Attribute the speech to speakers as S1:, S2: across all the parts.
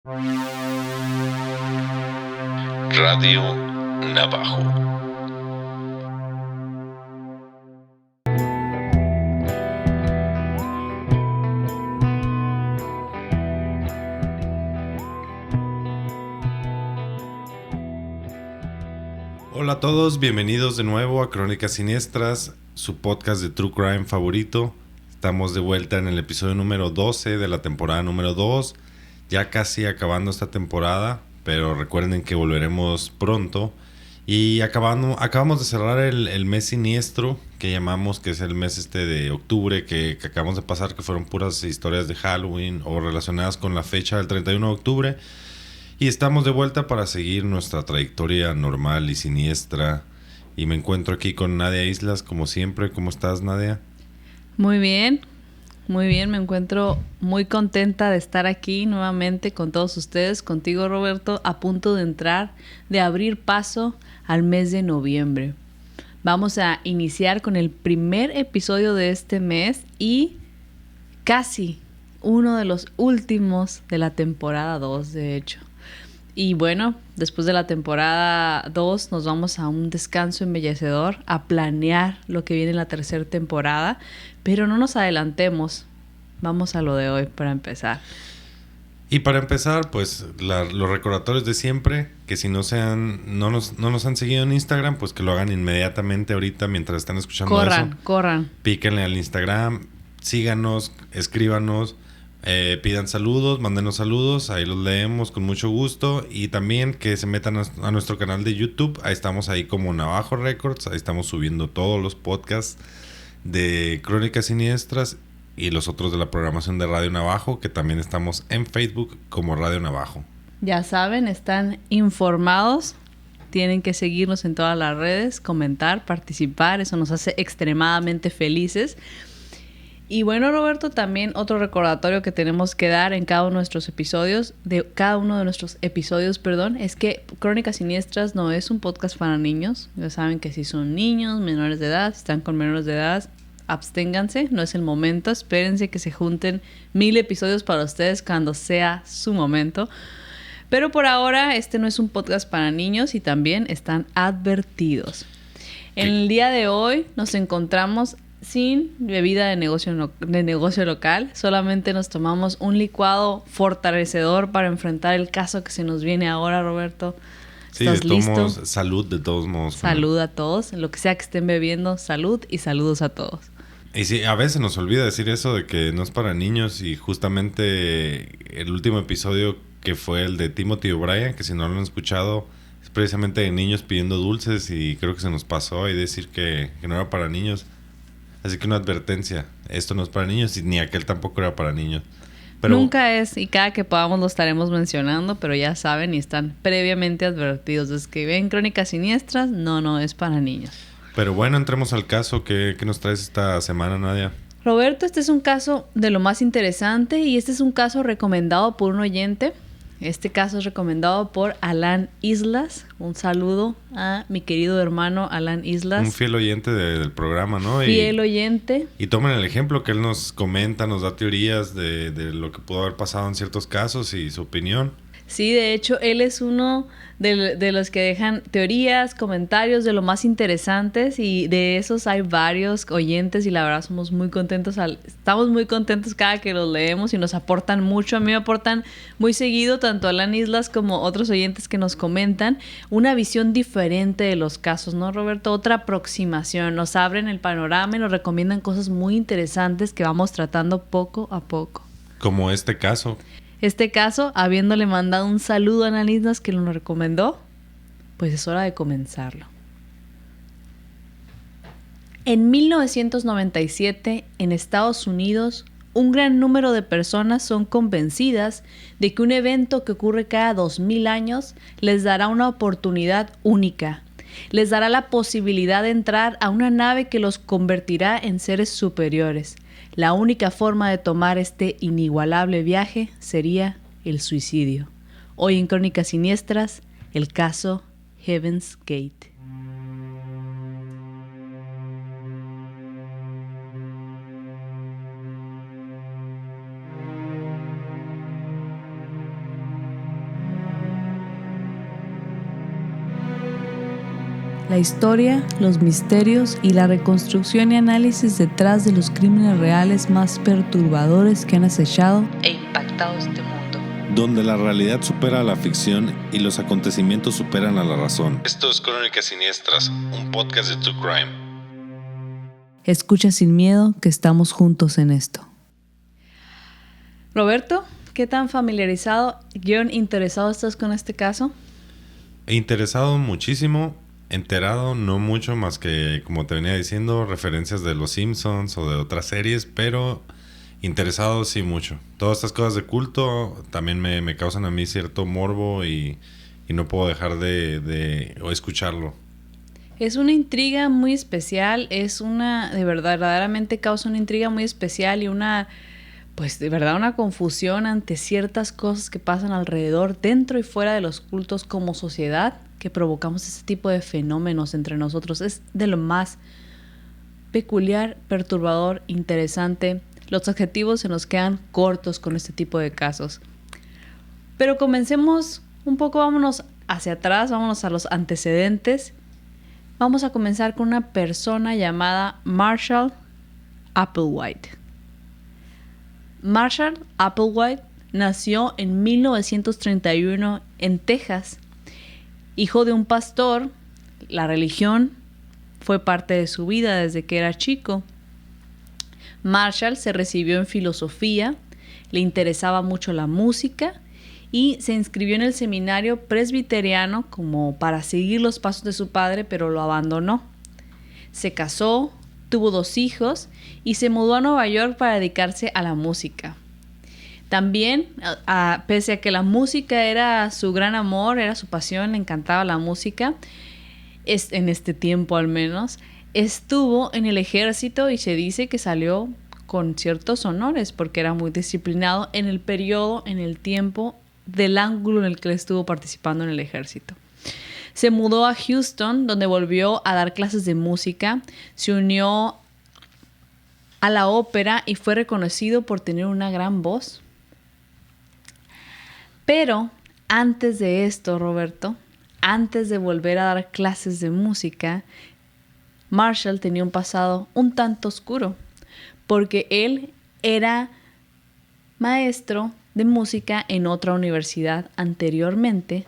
S1: Radio Navajo.
S2: Hola a todos, bienvenidos de nuevo a Crónicas Siniestras, su podcast de True Crime favorito. Estamos de vuelta en el episodio número 12 de la temporada número 2, ya casi acabando esta temporada, pero recuerden que volveremos pronto. Y acabamos de cerrar el mes siniestro, que llamamos, que es el mes de octubre, que acabamos de pasar, que fueron puras historias de Halloween o relacionadas con la fecha del 31 de octubre. Y estamos de vuelta para seguir nuestra trayectoria normal y siniestra. Y me encuentro aquí con Nadia Islas, como siempre. ¿Cómo estás, Nadia?
S3: Muy bien, me encuentro muy contenta de estar aquí nuevamente con todos ustedes, contigo Roberto, a punto de abrir paso al mes de noviembre. Vamos a iniciar con el primer episodio de este mes y casi uno de los últimos de la temporada 2, de hecho. Y bueno, después de la temporada 2 nos vamos a un descanso embellecedor, a planear lo que viene en la tercera temporada, pero no nos adelantemos. Vamos a lo de hoy para empezar.
S2: Y para empezar, pues los recordatorios de siempre, que si no nos han seguido en Instagram, pues que lo hagan inmediatamente ahorita mientras están escuchando eso.
S3: Corran.
S2: Píquenle al Instagram, síganos, escríbanos. Pidan saludos, mándenos saludos, ahí los leemos con mucho gusto. Y también que se metan a nuestro canal de YouTube. Ahí estamos ahí como Navajo Records. Ahí estamos subiendo todos los podcasts de Crónicas Siniestras y los otros de la programación de Radio Navajo, que también estamos en Facebook como Radio Navajo.
S3: Ya saben, están informados. Tienen que seguirnos en todas las redes, comentar, participar. Eso nos hace extremadamente felices. Y bueno, Roberto, también otro recordatorio que tenemos que dar en cada uno de nuestros episodios, es que Crónicas Siniestras no es un podcast para niños. Ya saben que si son niños, menores de edad, si están con menores de edad, absténganse, no es el momento. Espérense que se junten 1000 episodios para ustedes cuando sea su momento. Pero por ahora, este no es un podcast para niños y también están advertidos. En el día de hoy nos encontramos sin bebida de negocio local. Solamente nos tomamos un licuado fortalecedor para enfrentar el caso que se nos viene ahora, Roberto. ¿Estás listo?
S2: Salud de todos modos.
S3: Salud a todos. Lo que sea que estén bebiendo, salud y saludos a todos.
S2: Y sí, a veces nos olvida decir eso de que no es para niños. Y justamente el último episodio, que fue el de Timothy O'Brien, que si no lo han escuchado, es precisamente de niños pidiendo dulces. Y creo que se nos pasó ahí decir que no era para niños. Así que una advertencia, esto no es para niños y ni aquel tampoco era para niños. Pero
S3: nunca es, y cada que podamos lo estaremos mencionando, pero ya saben y están previamente advertidos. Es que ven Crónicas Siniestras, no es para niños.
S2: Pero bueno, entremos al caso. ¿Qué nos traes esta semana, Nadia?
S3: Roberto, este es un caso de lo más interesante y este es un caso recomendado por un oyente. Este caso es recomendado por Alan Islas. Un saludo a mi querido hermano Alan Islas.
S2: Un fiel oyente del programa, ¿no?
S3: Fiel oyente.
S2: Y tomen el ejemplo que él nos comenta, nos da teorías de lo que pudo haber pasado en ciertos casos y su opinión.
S3: Sí, de hecho, él es uno de los que dejan teorías, comentarios de lo más interesantes y de esos hay varios oyentes y la verdad estamos muy contentos cada que los leemos y nos aportan mucho. A mí me aportan muy seguido tanto Alan Islas como otros oyentes que nos comentan una visión diferente de los casos, ¿no, Roberto? Otra aproximación, nos abren el panorama y nos recomiendan cosas muy interesantes que vamos tratando poco a poco.
S2: Como este caso.
S3: Este caso, habiéndole mandado un saludo a Alan Islas que lo recomendó, pues es hora de comenzarlo. En 1997, en Estados Unidos, un gran número de personas son convencidas de que un evento que ocurre cada 2000 años les dará una oportunidad única. Les dará la posibilidad de entrar a una nave que los convertirá en seres superiores. La única forma de tomar este inigualable viaje sería el suicidio. Hoy en Crónicas Siniestras, el caso Heaven's Gate. La historia, los misterios y la reconstrucción y análisis detrás de los crímenes reales más perturbadores que han acechado e impactado este mundo.
S2: Donde la realidad supera a la ficción y los acontecimientos superan a la razón.
S1: Esto es Crónicas Siniestras, un podcast de True Crime.
S3: Escucha sin miedo que estamos juntos en esto. Roberto, ¿qué tan familiarizado, interesado estás con este caso?
S2: Interesado muchísimo. Enterado no mucho, más que, como te venía diciendo, referencias de Los Simpsons o de otras series, pero interesado sí mucho. Todas estas cosas de culto también me causan a mí cierto morbo y no puedo dejar de escucharlo.
S3: Es una intriga muy especial, verdaderamente causa una intriga muy especial y una confusión ante ciertas cosas que pasan alrededor, dentro y fuera de los cultos como sociedad, que provocamos este tipo de fenómenos entre nosotros. Es de lo más peculiar, perturbador, interesante. Los adjetivos se nos quedan cortos con este tipo de casos. Pero comencemos un poco, vámonos hacia atrás, vámonos a los antecedentes. Vamos a comenzar con una persona llamada Marshall Applewhite. Marshall Applewhite nació en 1931 en Texas. Hijo de un pastor, la religión fue parte de su vida desde que era chico. Marshall se recibió en filosofía, le interesaba mucho la música y se inscribió en el seminario presbiteriano como para seguir los pasos de su padre, pero lo abandonó. Se casó, tuvo 2 hijos y se mudó a Nueva York para dedicarse a la música. También, pese a que la música era su gran amor, era su pasión, le encantaba la música, en este tiempo al menos, estuvo en el ejército y se dice que salió con ciertos honores porque era muy disciplinado en el periodo, en el tiempo del ángulo en el que estuvo participando en el ejército. Se mudó a Houston, donde volvió a dar clases de música, se unió a la ópera y fue reconocido por tener una gran voz. Pero antes de esto, Roberto, antes de volver a dar clases de música, Marshall tenía un pasado un tanto oscuro, porque él era maestro de música en otra universidad anteriormente.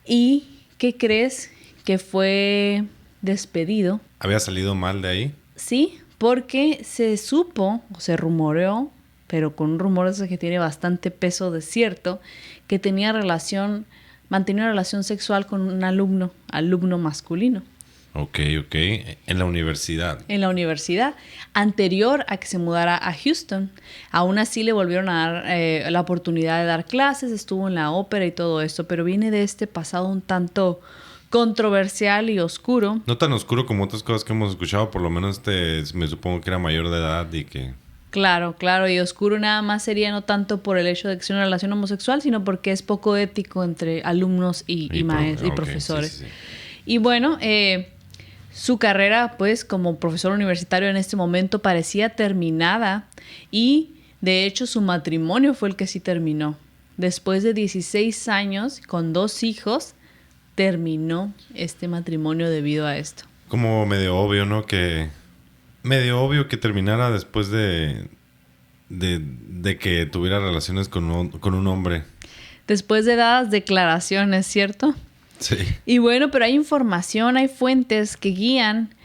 S3: ¿Y qué crees? Que fue despedido.
S2: ¿Había salido mal de ahí?
S3: Sí, porque se supo, o se rumoreó, pero con un rumor ese que tiene bastante peso de cierto, que mantenía una relación sexual con un alumno masculino.
S2: Ok. En la universidad.
S3: En la universidad, anterior a que se mudara a Houston. Aún así le volvieron a dar la oportunidad de dar clases, estuvo en la ópera y todo esto, pero viene de este pasado un tanto controversial y oscuro.
S2: No tan oscuro como otras cosas que hemos escuchado, por lo menos me supongo que era mayor de edad y que...
S3: Claro, y oscuro nada más sería no tanto por el hecho de que sea una relación homosexual, sino porque es poco ético entre alumnos y profesores. Sí. Y bueno, su carrera pues como profesor universitario en este momento parecía terminada y de hecho su matrimonio fue el que sí terminó. Después de 16 años con 2 hijos, terminó este matrimonio debido a esto.
S2: Como medio obvio, ¿no? Medio obvio que terminara después de que tuviera relaciones con un hombre.
S3: Después de dadas declaraciones, ¿cierto?
S2: Sí.
S3: Y bueno, pero hay información, hay fuentes que guían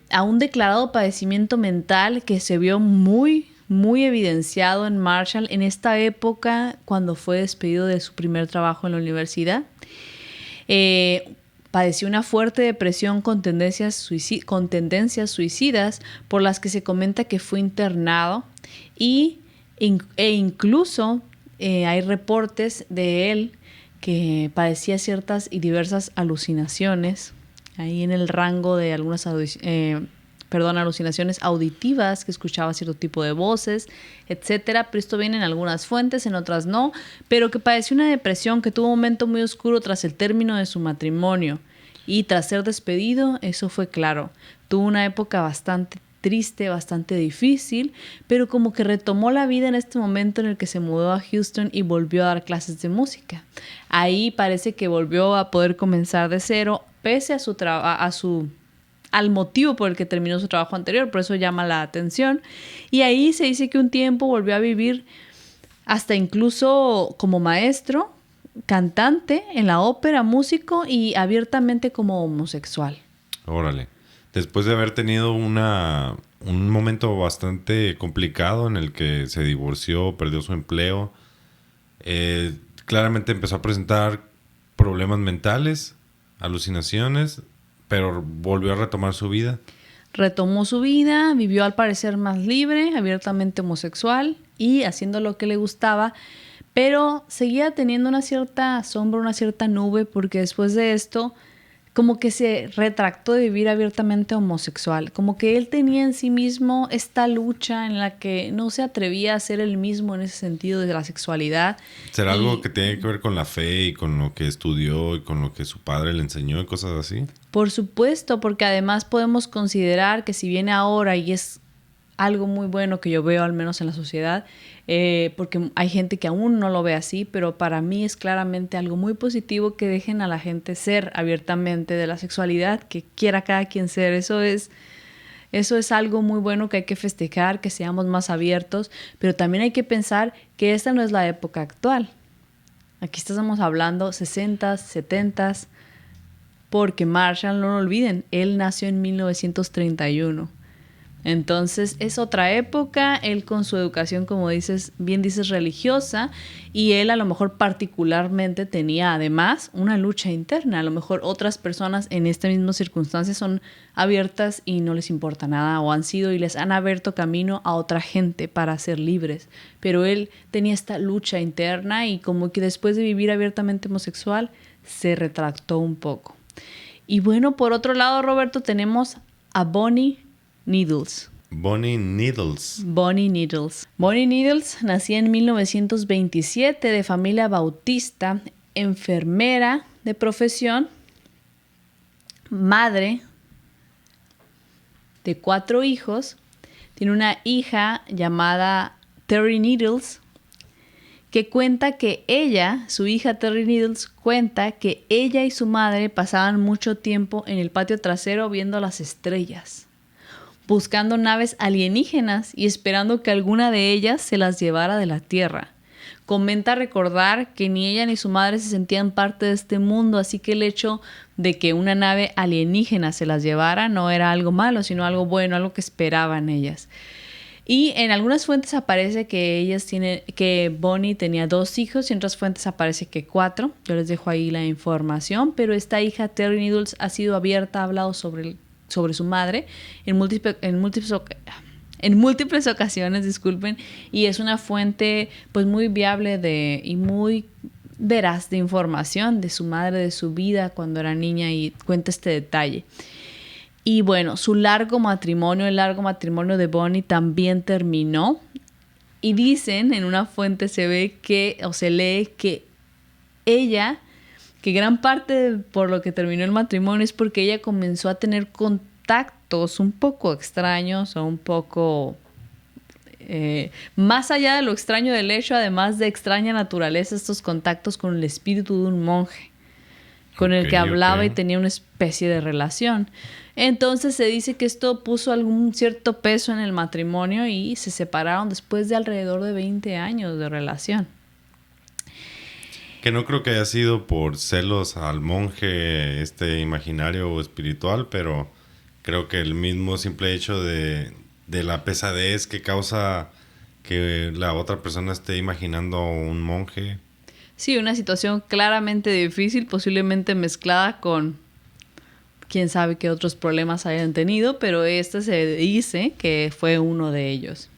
S3: a un declarado padecimiento mental que se vio muy, muy evidenciado en Marshall en esta época cuando fue despedido de su primer trabajo en la universidad. Padeció una fuerte depresión con tendencias suicidas por las que se comenta que fue internado e incluso hay reportes de él que padecía ciertas y diversas alucinaciones ahí en el rango de algunas alucinaciones auditivas, que escuchaba cierto tipo de voces, etcétera. Pero esto viene en algunas fuentes, en otras no. Pero que padeció una depresión, que tuvo un momento muy oscuro tras el término de su matrimonio. Y tras ser despedido, eso fue claro. Tuvo una época bastante triste, bastante difícil, pero como que retomó la vida en este momento en el que se mudó a Houston y volvió a dar clases de música. Ahí parece que volvió a poder comenzar de cero, pese a al motivo por el que terminó su trabajo anterior. Por eso llama la atención. Y ahí se dice que un tiempo volvió a vivir hasta incluso como maestro, cantante en la ópera, músico y abiertamente como homosexual.
S2: Órale. Después de haber tenido un momento bastante complicado en el que se divorció, perdió su empleo, claramente empezó a presentar problemas mentales, alucinaciones, pero volvió a retomar su vida.
S3: Retomó su vida, vivió al parecer más libre, abiertamente homosexual y haciendo lo que le gustaba, pero seguía teniendo una cierta sombra, una cierta nube, porque después de esto como que se retractó de vivir abiertamente homosexual, como que él tenía en sí mismo esta lucha en la que no se atrevía a ser él mismo en ese sentido de la sexualidad.
S2: ¿Será algo que tiene que ver con la fe y con lo que estudió y con lo que su padre le enseñó y cosas así?
S3: Por supuesto, porque además podemos considerar que si viene ahora y es algo muy bueno que yo veo al menos en la sociedad, porque hay gente que aún no lo ve así, pero para mí es claramente algo muy positivo que dejen a la gente ser abiertamente de la sexualidad, que quiera cada quien ser. Eso es algo muy bueno que hay que festejar, que seamos más abiertos, pero también hay que pensar que esta no es la época actual. Aquí estamos hablando 60s, 70s, porque Marshall, no lo olviden, él nació en 1931. Entonces es otra época, él con su educación, como bien dices, religiosa, y él a lo mejor particularmente tenía además una lucha interna. A lo mejor otras personas en estas mismas circunstancias son abiertas y no les importa nada, o han sido y les han abierto camino a otra gente para ser libres. Pero él tenía esta lucha interna y como que después de vivir abiertamente homosexual se retractó un poco. Y bueno, por otro lado, Roberto, tenemos a Bonnie Needles.
S2: Bonnie Needles.
S3: Bonnie Needles. Bonnie Needles nacía en 1927 de familia bautista, enfermera de profesión, madre de 4 hijos. Tiene una hija llamada Terry Needles, que cuenta que su hija Terry Needles, cuenta que ella y su madre pasaban mucho tiempo en el patio trasero viendo las estrellas, buscando naves alienígenas y esperando que alguna de ellas se las llevara de la Tierra. Comenta recordar que ni ella ni su madre se sentían parte de este mundo, así que el hecho de que una nave alienígena se las llevara no era algo malo, sino algo bueno, algo que esperaban ellas. Y en algunas fuentes aparece que Bonnie tenía 2 hijos y en otras fuentes aparece que 4. Yo les dejo ahí la información, pero esta hija Terry Needles ha sido abierta, ha hablado sobre su madre en múltiples ocasiones, disculpen, y es una fuente pues muy viable y muy veraz de información de su madre, de su vida cuando era niña, y cuenta este detalle. Y bueno, el largo matrimonio de Bonnie también terminó, y dicen, en una fuente se lee que que gran parte por lo que terminó el matrimonio es porque ella comenzó a tener contactos un poco extraños o un poco más allá de lo extraño del hecho, además de extraña naturaleza, estos contactos con el espíritu de un monje con el que hablaba y tenía una especie de relación. Entonces se dice que esto puso algún cierto peso en el matrimonio y se separaron después de alrededor de 20 años de relación.
S2: Que no creo que haya sido por celos al monje imaginario o espiritual, pero creo que el mismo simple hecho de la pesadez que causa que la otra persona esté imaginando a un monje.
S3: Sí, una situación claramente difícil, posiblemente mezclada con quién sabe qué otros problemas hayan tenido, pero se dice que fue uno de ellos.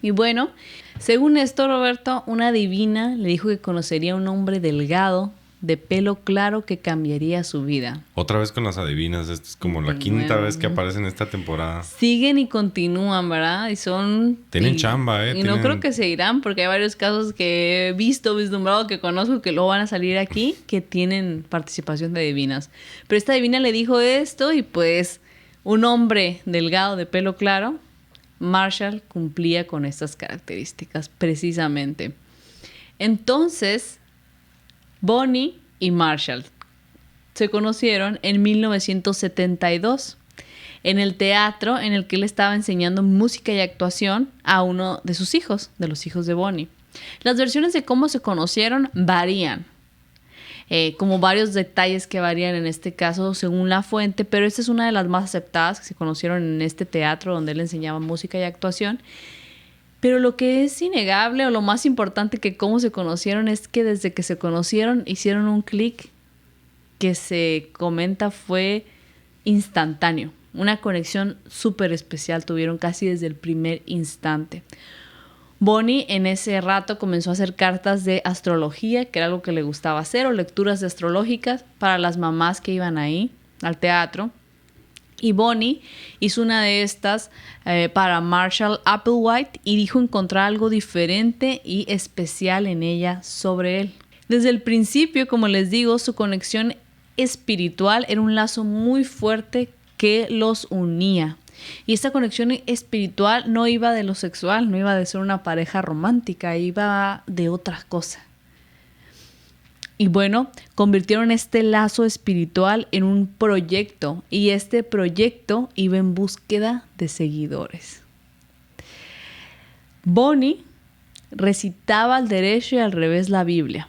S3: Y bueno, según esto, Roberto, una adivina le dijo que conocería a un hombre delgado, de pelo claro, que cambiaría su vida.
S2: Otra vez con las adivinas, esta es como la quinta vez que aparecen en esta temporada.
S3: Siguen y continúan, ¿verdad? Y
S2: tienen chamba,
S3: Y no creo que se irán, porque hay varios casos que he vislumbrado, que conozco, que luego van a salir aquí, que tienen participación de adivinas. Pero esta adivina le dijo esto y pues un hombre delgado de pelo claro, Marshall, cumplía con estas características precisamente. Entonces, Bonnie y Marshall, se conocieron en 1972 en el teatro en el que él estaba enseñando música y actuación a uno de sus hijos, de los hijos de Bonnie. Las versiones de cómo se conocieron varían, como varios detalles que varían en este caso según la fuente, pero esta es una de las más aceptadas, que se conocieron en este teatro donde él enseñaba música y actuación. Pero lo que es innegable o lo más importante que cómo se conocieron es que desde que se conocieron hicieron un clic que se comenta fue instantáneo. Una conexión súper especial tuvieron casi desde el primer instante. Bonnie en ese rato comenzó a hacer cartas de astrología, que era algo que le gustaba hacer, o lecturas astrológicas para las mamás que iban ahí al teatro. Y Bonnie hizo una de estas para Marshall Applewhite y dijo encontrar algo diferente y especial en ella sobre él. Desde el principio, como les digo, su conexión espiritual era un lazo muy fuerte que los unía. Y esta conexión espiritual no iba de lo sexual, no iba de ser una pareja romántica, iba de otra cosa. Y bueno, convirtieron este lazo espiritual en un proyecto y este proyecto iba en búsqueda de seguidores. Bonnie recitaba al derecho y al revés la Biblia.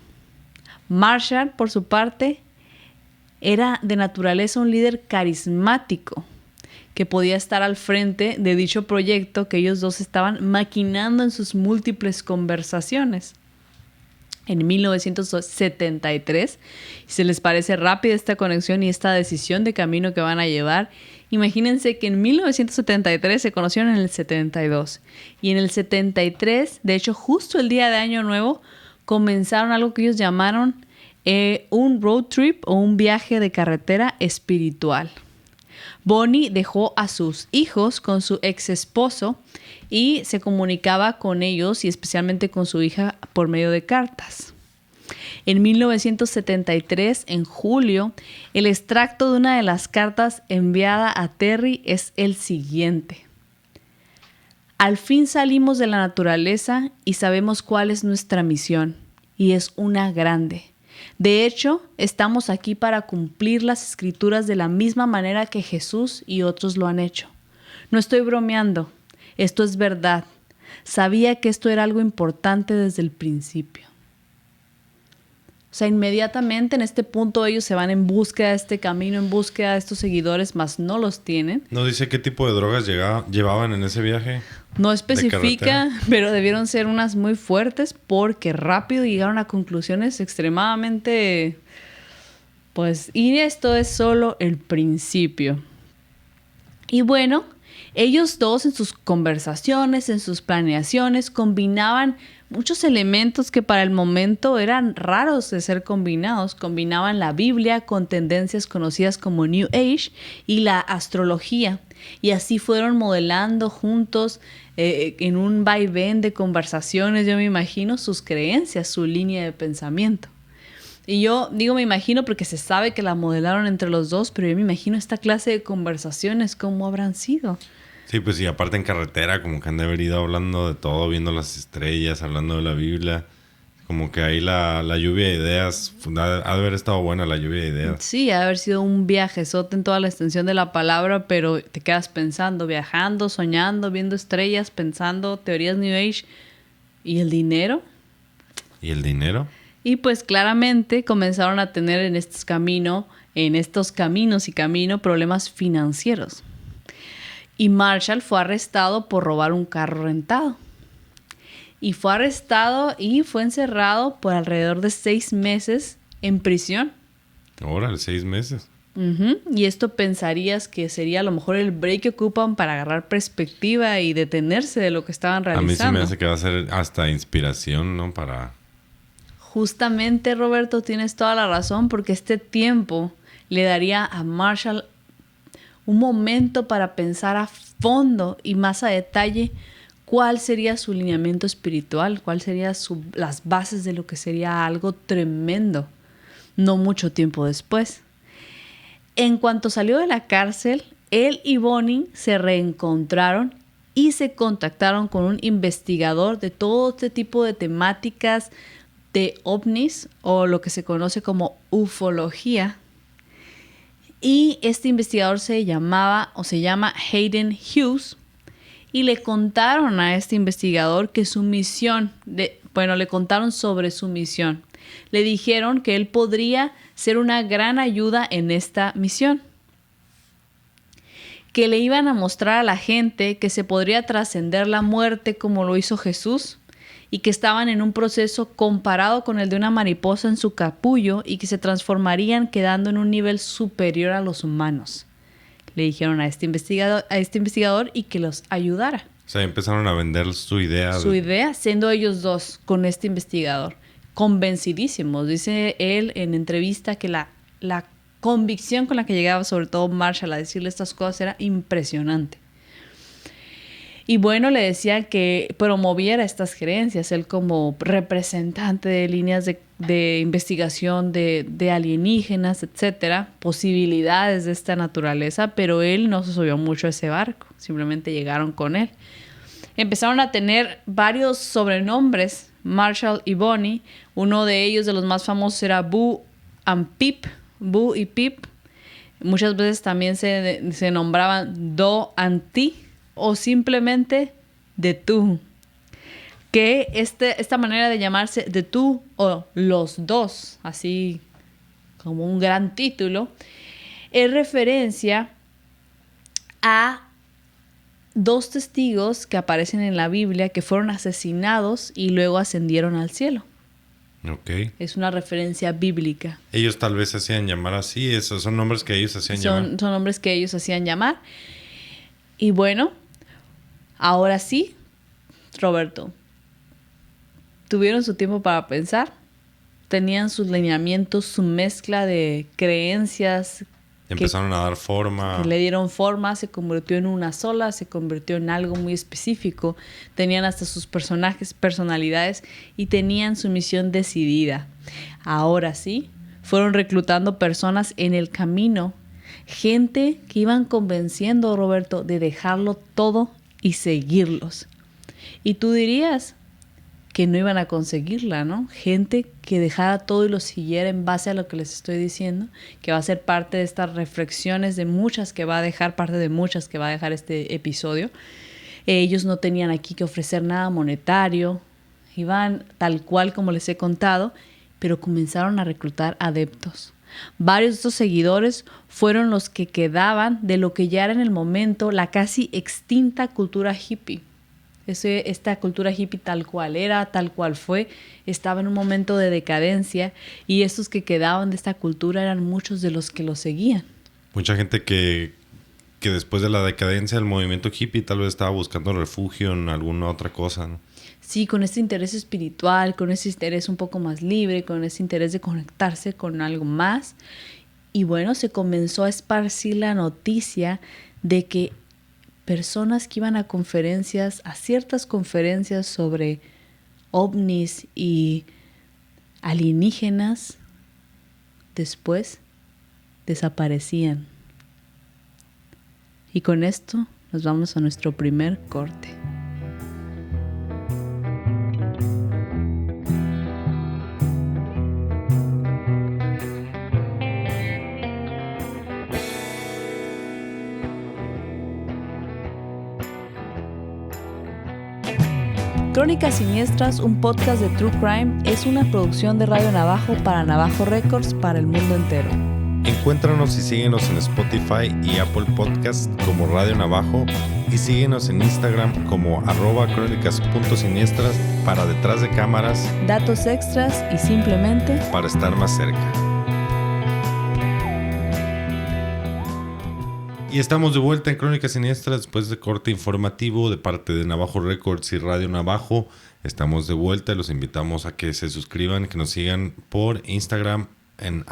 S3: Marshall, por su parte, era de naturaleza un líder carismático que podía estar al frente de dicho proyecto que ellos dos estaban maquinando en sus múltiples conversaciones. En 1973, si les parece rápida esta conexión y esta decisión de camino que van a llevar, imagínense que en 1973 se conocieron en el 72 y en el 73, de hecho justo el día de Año Nuevo, comenzaron algo que ellos llamaron un road trip o un viaje de carretera espiritual. Bonnie dejó a sus hijos con su ex esposo y se comunicaba con ellos y especialmente con su hija por medio de cartas. En 1973, en julio, el extracto de una de las cartas enviada a Terry es el siguiente. Al fin salimos de la naturaleza y sabemos cuál es nuestra misión, y es una grande. De hecho, estamos aquí para cumplir las escrituras de la misma manera que Jesús y otros lo han hecho. No estoy bromeando, esto es verdad. Sabía que esto era algo importante desde el principio. O sea, inmediatamente en este punto ellos se van en búsqueda de este camino, en búsqueda de estos seguidores, mas no los tienen.
S2: ¿No dice qué tipo de drogas llevaban en ese viaje?
S3: No especifica, pero debieron ser unas muy fuertes porque rápido llegaron a conclusiones extremadamente... Pues, y esto es solo el principio. Y bueno, ellos dos en sus conversaciones, en sus planeaciones, combinaban muchos elementos que para el momento eran raros de ser combinados. Combinaban la Biblia con tendencias conocidas como New Age y la astrología. Y así fueron modelando juntos en un vaivén de conversaciones, yo me imagino, sus creencias, su línea de pensamiento. Y yo digo me imagino porque se sabe que la modelaron entre los dos, pero yo me imagino esta clase de conversaciones, ¿cómo habrán sido?
S2: Sí, pues y aparte en carretera, como que han de haber ido hablando de todo, viendo las estrellas, hablando de la Biblia. Como que ahí la lluvia de ideas, ha de haber estado buena la lluvia de ideas.
S3: Sí, ha de haber sido un viajezote en toda la extensión de la palabra, pero te quedas pensando, viajando, soñando, viendo estrellas, pensando teorías New Age. ¿Y el dinero?
S2: ¿Y el dinero?
S3: Y pues claramente comenzaron a tener en estos caminos problemas financieros. Y Marshall fue arrestado por robar un carro rentado. Y fue arrestado y fue encerrado por alrededor de 6 meses en prisión.
S2: Órale, 6 meses.
S3: Uh-huh. Y esto pensarías que sería a lo mejor el break que ocupan para agarrar perspectiva y detenerse de lo que estaban realizando.
S2: A mí se me hace que va a ser hasta inspiración, ¿no? Para...
S3: Justamente, Roberto, tienes toda la razón, porque este tiempo le daría a Marshall un momento para pensar a fondo y más a detalle cuál sería su lineamiento espiritual, cuál serían las bases de lo que sería algo tremendo, no mucho tiempo después. En cuanto salió de la cárcel, él y Bonnie se reencontraron y se contactaron con un investigador de todo este tipo de temáticas de ovnis o lo que se conoce como ufología. Y este investigador se llama Hayden Hughes. Y le contaron a este investigador que su misión, le contaron sobre su misión. Le dijeron que él podría ser una gran ayuda en esta misión. Que le iban a mostrar a la gente que se podría trascender la muerte como lo hizo Jesús y que estaban en un proceso comparado con el de una mariposa en su capullo y que se transformarían quedando en un nivel superior a los humanos. Le dijeron a este investigador y que los ayudara.
S2: O sea, empezaron a vender su idea.
S3: Su idea, siendo ellos dos con este investigador. Convencidísimos. Dice él en entrevista que la convicción con la que llegaba, sobre todo Marshall, a decirle estas cosas era impresionante. Y bueno, le decía que promoviera estas creencias. Él como representante de líneas de investigación de alienígenas, etcétera, posibilidades de esta naturaleza, pero él no se subió mucho a ese barco. Simplemente llegaron con él. Empezaron a tener varios sobrenombres, Marshall y Bonnie. Uno de ellos, de los más famosos, era Boo y Pip. Muchas veces también se nombraban Do and Ti o simplemente de tú. Que esta manera de llamarse de tú o los dos, así como un gran título, es referencia a dos testigos que aparecen en la Biblia que fueron asesinados y luego ascendieron al cielo.
S2: Ok.
S3: Es una referencia bíblica.
S2: Ellos tal vez se hacían llamar así. Esos son nombres que ellos hacían llamar.
S3: Son nombres que ellos hacían llamar. Y bueno, ahora sí, Roberto, tuvieron su tiempo para pensar. Tenían sus lineamientos, su mezcla de creencias.
S2: Empezaron a dar forma.
S3: Que le dieron forma, se convirtió en una sola, se convirtió en algo muy específico. Tenían hasta sus personajes, personalidades y tenían su misión decidida. Ahora sí, fueron reclutando personas en el camino. Gente que iban convenciendo, Roberto, de dejarlo todo y seguirlos. Y tú dirías que no iban a conseguirla, ¿no? Gente que dejara todo y lo siguiera en base a lo que les estoy diciendo, que va a ser parte de estas reflexiones de muchas que va a dejar, parte de muchas que va a dejar este episodio. Ellos no tenían aquí que ofrecer nada monetario, iban tal cual como les he contado, pero comenzaron a reclutar adeptos. Varios de estos seguidores fueron los que quedaban de lo que ya era en el momento la casi extinta cultura hippie. Esta cultura hippie tal cual era, tal cual fue, estaba en un momento de decadencia y estos que quedaban de esta cultura eran muchos de los que lo seguían.
S2: Mucha gente que después de la decadencia del movimiento hippie tal vez estaba buscando refugio en alguna otra cosa, ¿no?
S3: Sí, con este interés espiritual, con ese interés un poco más libre, con ese interés de conectarse con algo más. Y bueno, se comenzó a esparcir la noticia de que personas que iban a ciertas conferencias sobre ovnis y alienígenas, después desaparecían. Y con esto nos vamos a nuestro primer corte. Crónicas Siniestras, un podcast de True Crime, es una producción de Radio Navajo para Navajo Records para el mundo entero.
S2: Encuéntranos y síguenos en Spotify y Apple Podcast como Radio Navajo y síguenos en Instagram como @crónicas.siniestras para detrás de cámaras,
S3: datos extras y simplemente
S2: para estar más cerca. Y estamos de vuelta en Crónicas Siniestras después de corte informativo de parte de Navajo Records y Radio Navajo. Estamos de vuelta y los invitamos a que se suscriban, que nos sigan por Instagram en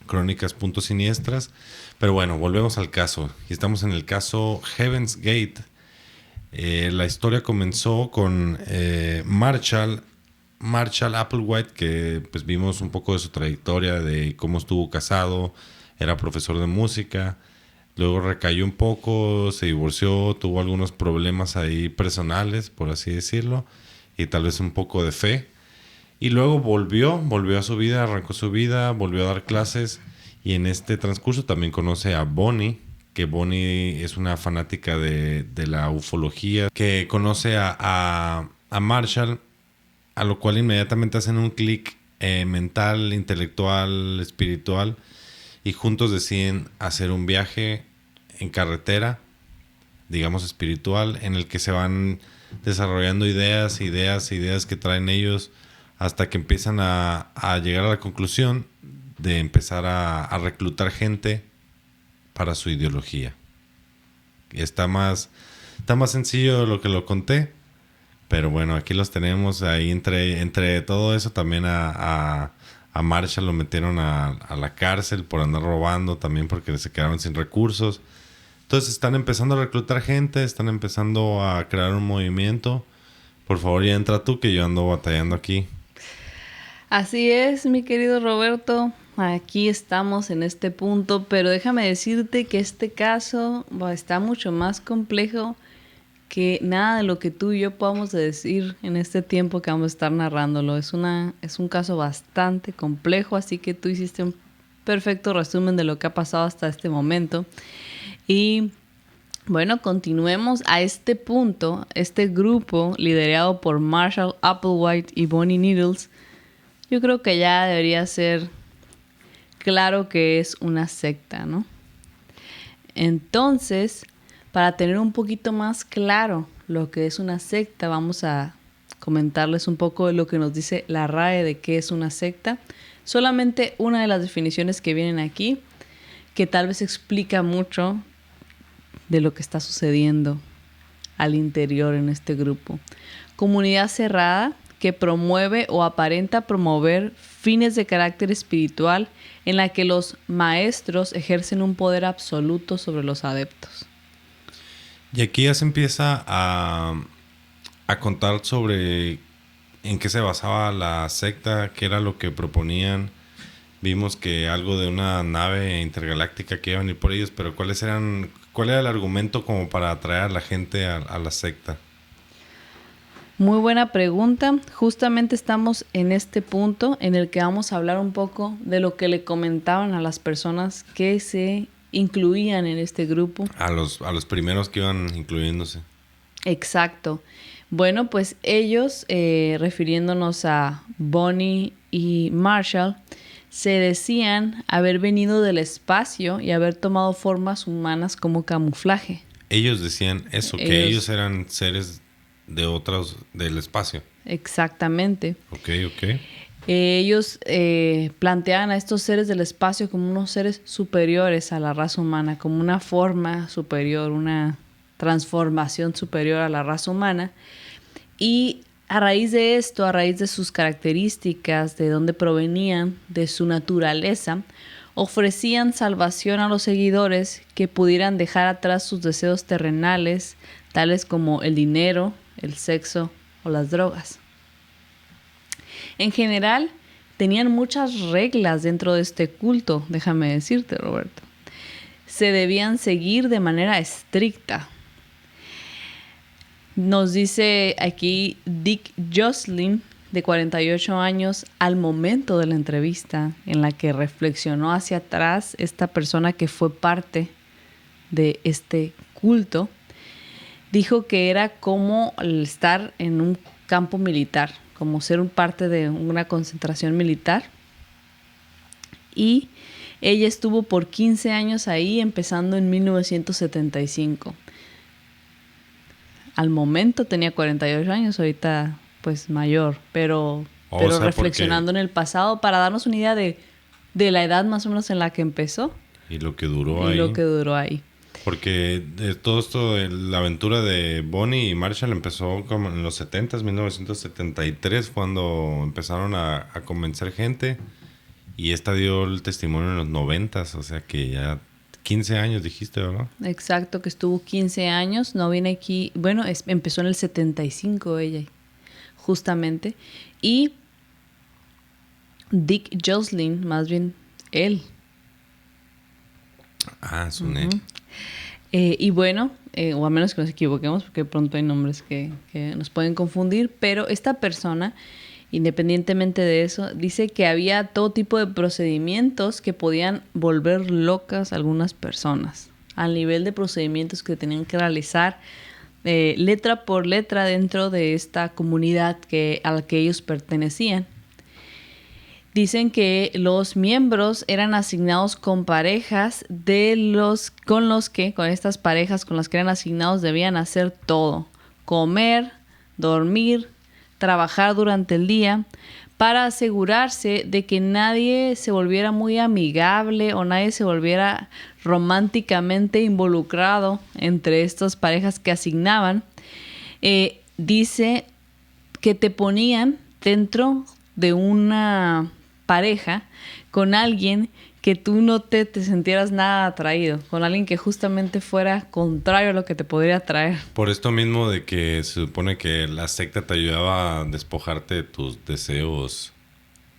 S2: @crónicas.siniestras. Pero bueno, volvemos al caso. Y estamos en el caso Heaven's Gate. La historia comenzó con Marshall Applewhite, que pues vimos un poco de su trayectoria, de cómo estuvo casado, era profesor de música. Luego recayó un poco, se divorció, tuvo algunos problemas ahí personales, por así decirlo, y tal vez un poco de fe. Y luego volvió a su vida, arrancó su vida, volvió a dar clases Y en este transcurso también conoce a Bonnie, que Bonnie es una fanática de la ufología, que conoce a Marshall, a lo cual inmediatamente hacen un clic mental, intelectual, espiritual, y juntos deciden hacer un viaje en carretera, digamos espiritual, en el que se van desarrollando ideas que traen ellos, hasta que empiezan a llegar a la conclusión de empezar a reclutar gente para su ideología. Está más sencillo de lo que lo conté, pero bueno, aquí los tenemos. Ahí entre todo eso también a Marshall lo metieron a la cárcel por andar robando, también porque se quedaron sin recursos. Entonces están empezando a reclutar gente, están empezando a crear un movimiento. Por favor, ya entra tú, que yo ando batallando aquí.
S3: Así es, mi querido Roberto. Aquí estamos en este punto, pero déjame decirte que este caso está mucho más complejo que nada de lo que tú y yo podamos decir en este tiempo que vamos a estar narrándolo. Es un caso bastante complejo, así que tú hiciste un perfecto resumen de lo que ha pasado hasta este momento. Y bueno, continuemos a este punto. Este grupo, liderado por Marshall Applewhite y Bonnie Needles, yo creo que ya debería ser claro que es una secta, ¿no? Entonces, para tener un poquito más claro lo que es una secta, vamos a comentarles un poco de lo que nos dice la RAE de qué es una secta. Solamente una de las definiciones que vienen aquí, que tal vez explica mucho de lo que está sucediendo al interior en este grupo. Comunidad cerrada que promueve o aparenta promover fines de carácter espiritual en la que los maestros ejercen un poder absoluto sobre los adeptos.
S2: Y aquí ya se empieza a contar sobre en qué se basaba la secta, qué era lo que proponían. Vimos que algo de una nave intergaláctica que iba a venir por ellos, pero ¿cuál era el argumento como para atraer a la gente a la secta?
S3: Muy buena pregunta. Justamente estamos en este punto en el que vamos a hablar un poco de lo que le comentaban a las personas que se incluían en este grupo.
S2: A los primeros que iban incluyéndose.
S3: Exacto. Bueno, pues ellos, refiriéndonos a Bonnie y Marshall, se decían haber venido del espacio y haber tomado formas humanas como camuflaje.
S2: Ellos decían eso, que ellos eran seres de otros del espacio.
S3: Exactamente.
S2: Ok.
S3: Ellos planteaban a estos seres del espacio como unos seres superiores a la raza humana, como una forma superior, una transformación superior a la raza humana. Y a raíz de esto, a raíz de sus características, de dónde provenían, de su naturaleza, ofrecían salvación a los seguidores que pudieran dejar atrás sus deseos terrenales, tales como el dinero, el sexo o las drogas. En general, tenían muchas reglas dentro de este culto, déjame decirte, Roberto. Se debían seguir de manera estricta. Nos dice aquí Dick Jocelyn, de 48 años, al momento de la entrevista en la que reflexionó hacia atrás esta persona que fue parte de este culto, dijo que era como estar en un campo militar, como ser parte de una concentración militar. Y ella estuvo por 15 años ahí, empezando en 1975. Al momento tenía 48 años, ahorita pues mayor, pero reflexionando en el pasado para darnos una idea de la edad más o menos en la que empezó.
S2: Y lo que duró ahí. Porque todo esto, la aventura de Bonnie y Marshall empezó como en los 70s, 1973, cuando empezaron a convencer gente. Y esta dio el testimonio en los 90s, o sea que ya 15 años dijiste, ¿verdad? Exacto,
S3: que estuvo 15 años. No viene aquí, bueno, empezó en el 75 ella, justamente. Y Dick Jocelyn, más bien él.
S2: Ah, su uh-huh.
S3: Y bueno, o a menos que nos equivoquemos, porque pronto hay nombres que nos pueden confundir, pero esta persona independientemente de eso, dice que había todo tipo de procedimientos que podían volver locas a algunas personas, al nivel de procedimientos que tenían que realizar letra por letra dentro de esta comunidad a la que ellos pertenecían. Dicen que los miembros eran asignados con parejas con estas parejas con las que eran asignados debían hacer todo: comer, dormir, trabajar durante el día, para asegurarse de que nadie se volviera muy amigable o nadie se volviera románticamente involucrado entre estas parejas que asignaban. Dice que te ponían dentro de una pareja con alguien que tú no te sintieras nada atraído, con alguien que justamente fuera contrario a lo que te podría atraer.
S2: Por esto mismo de que se supone que la secta te ayudaba a despojarte de tus deseos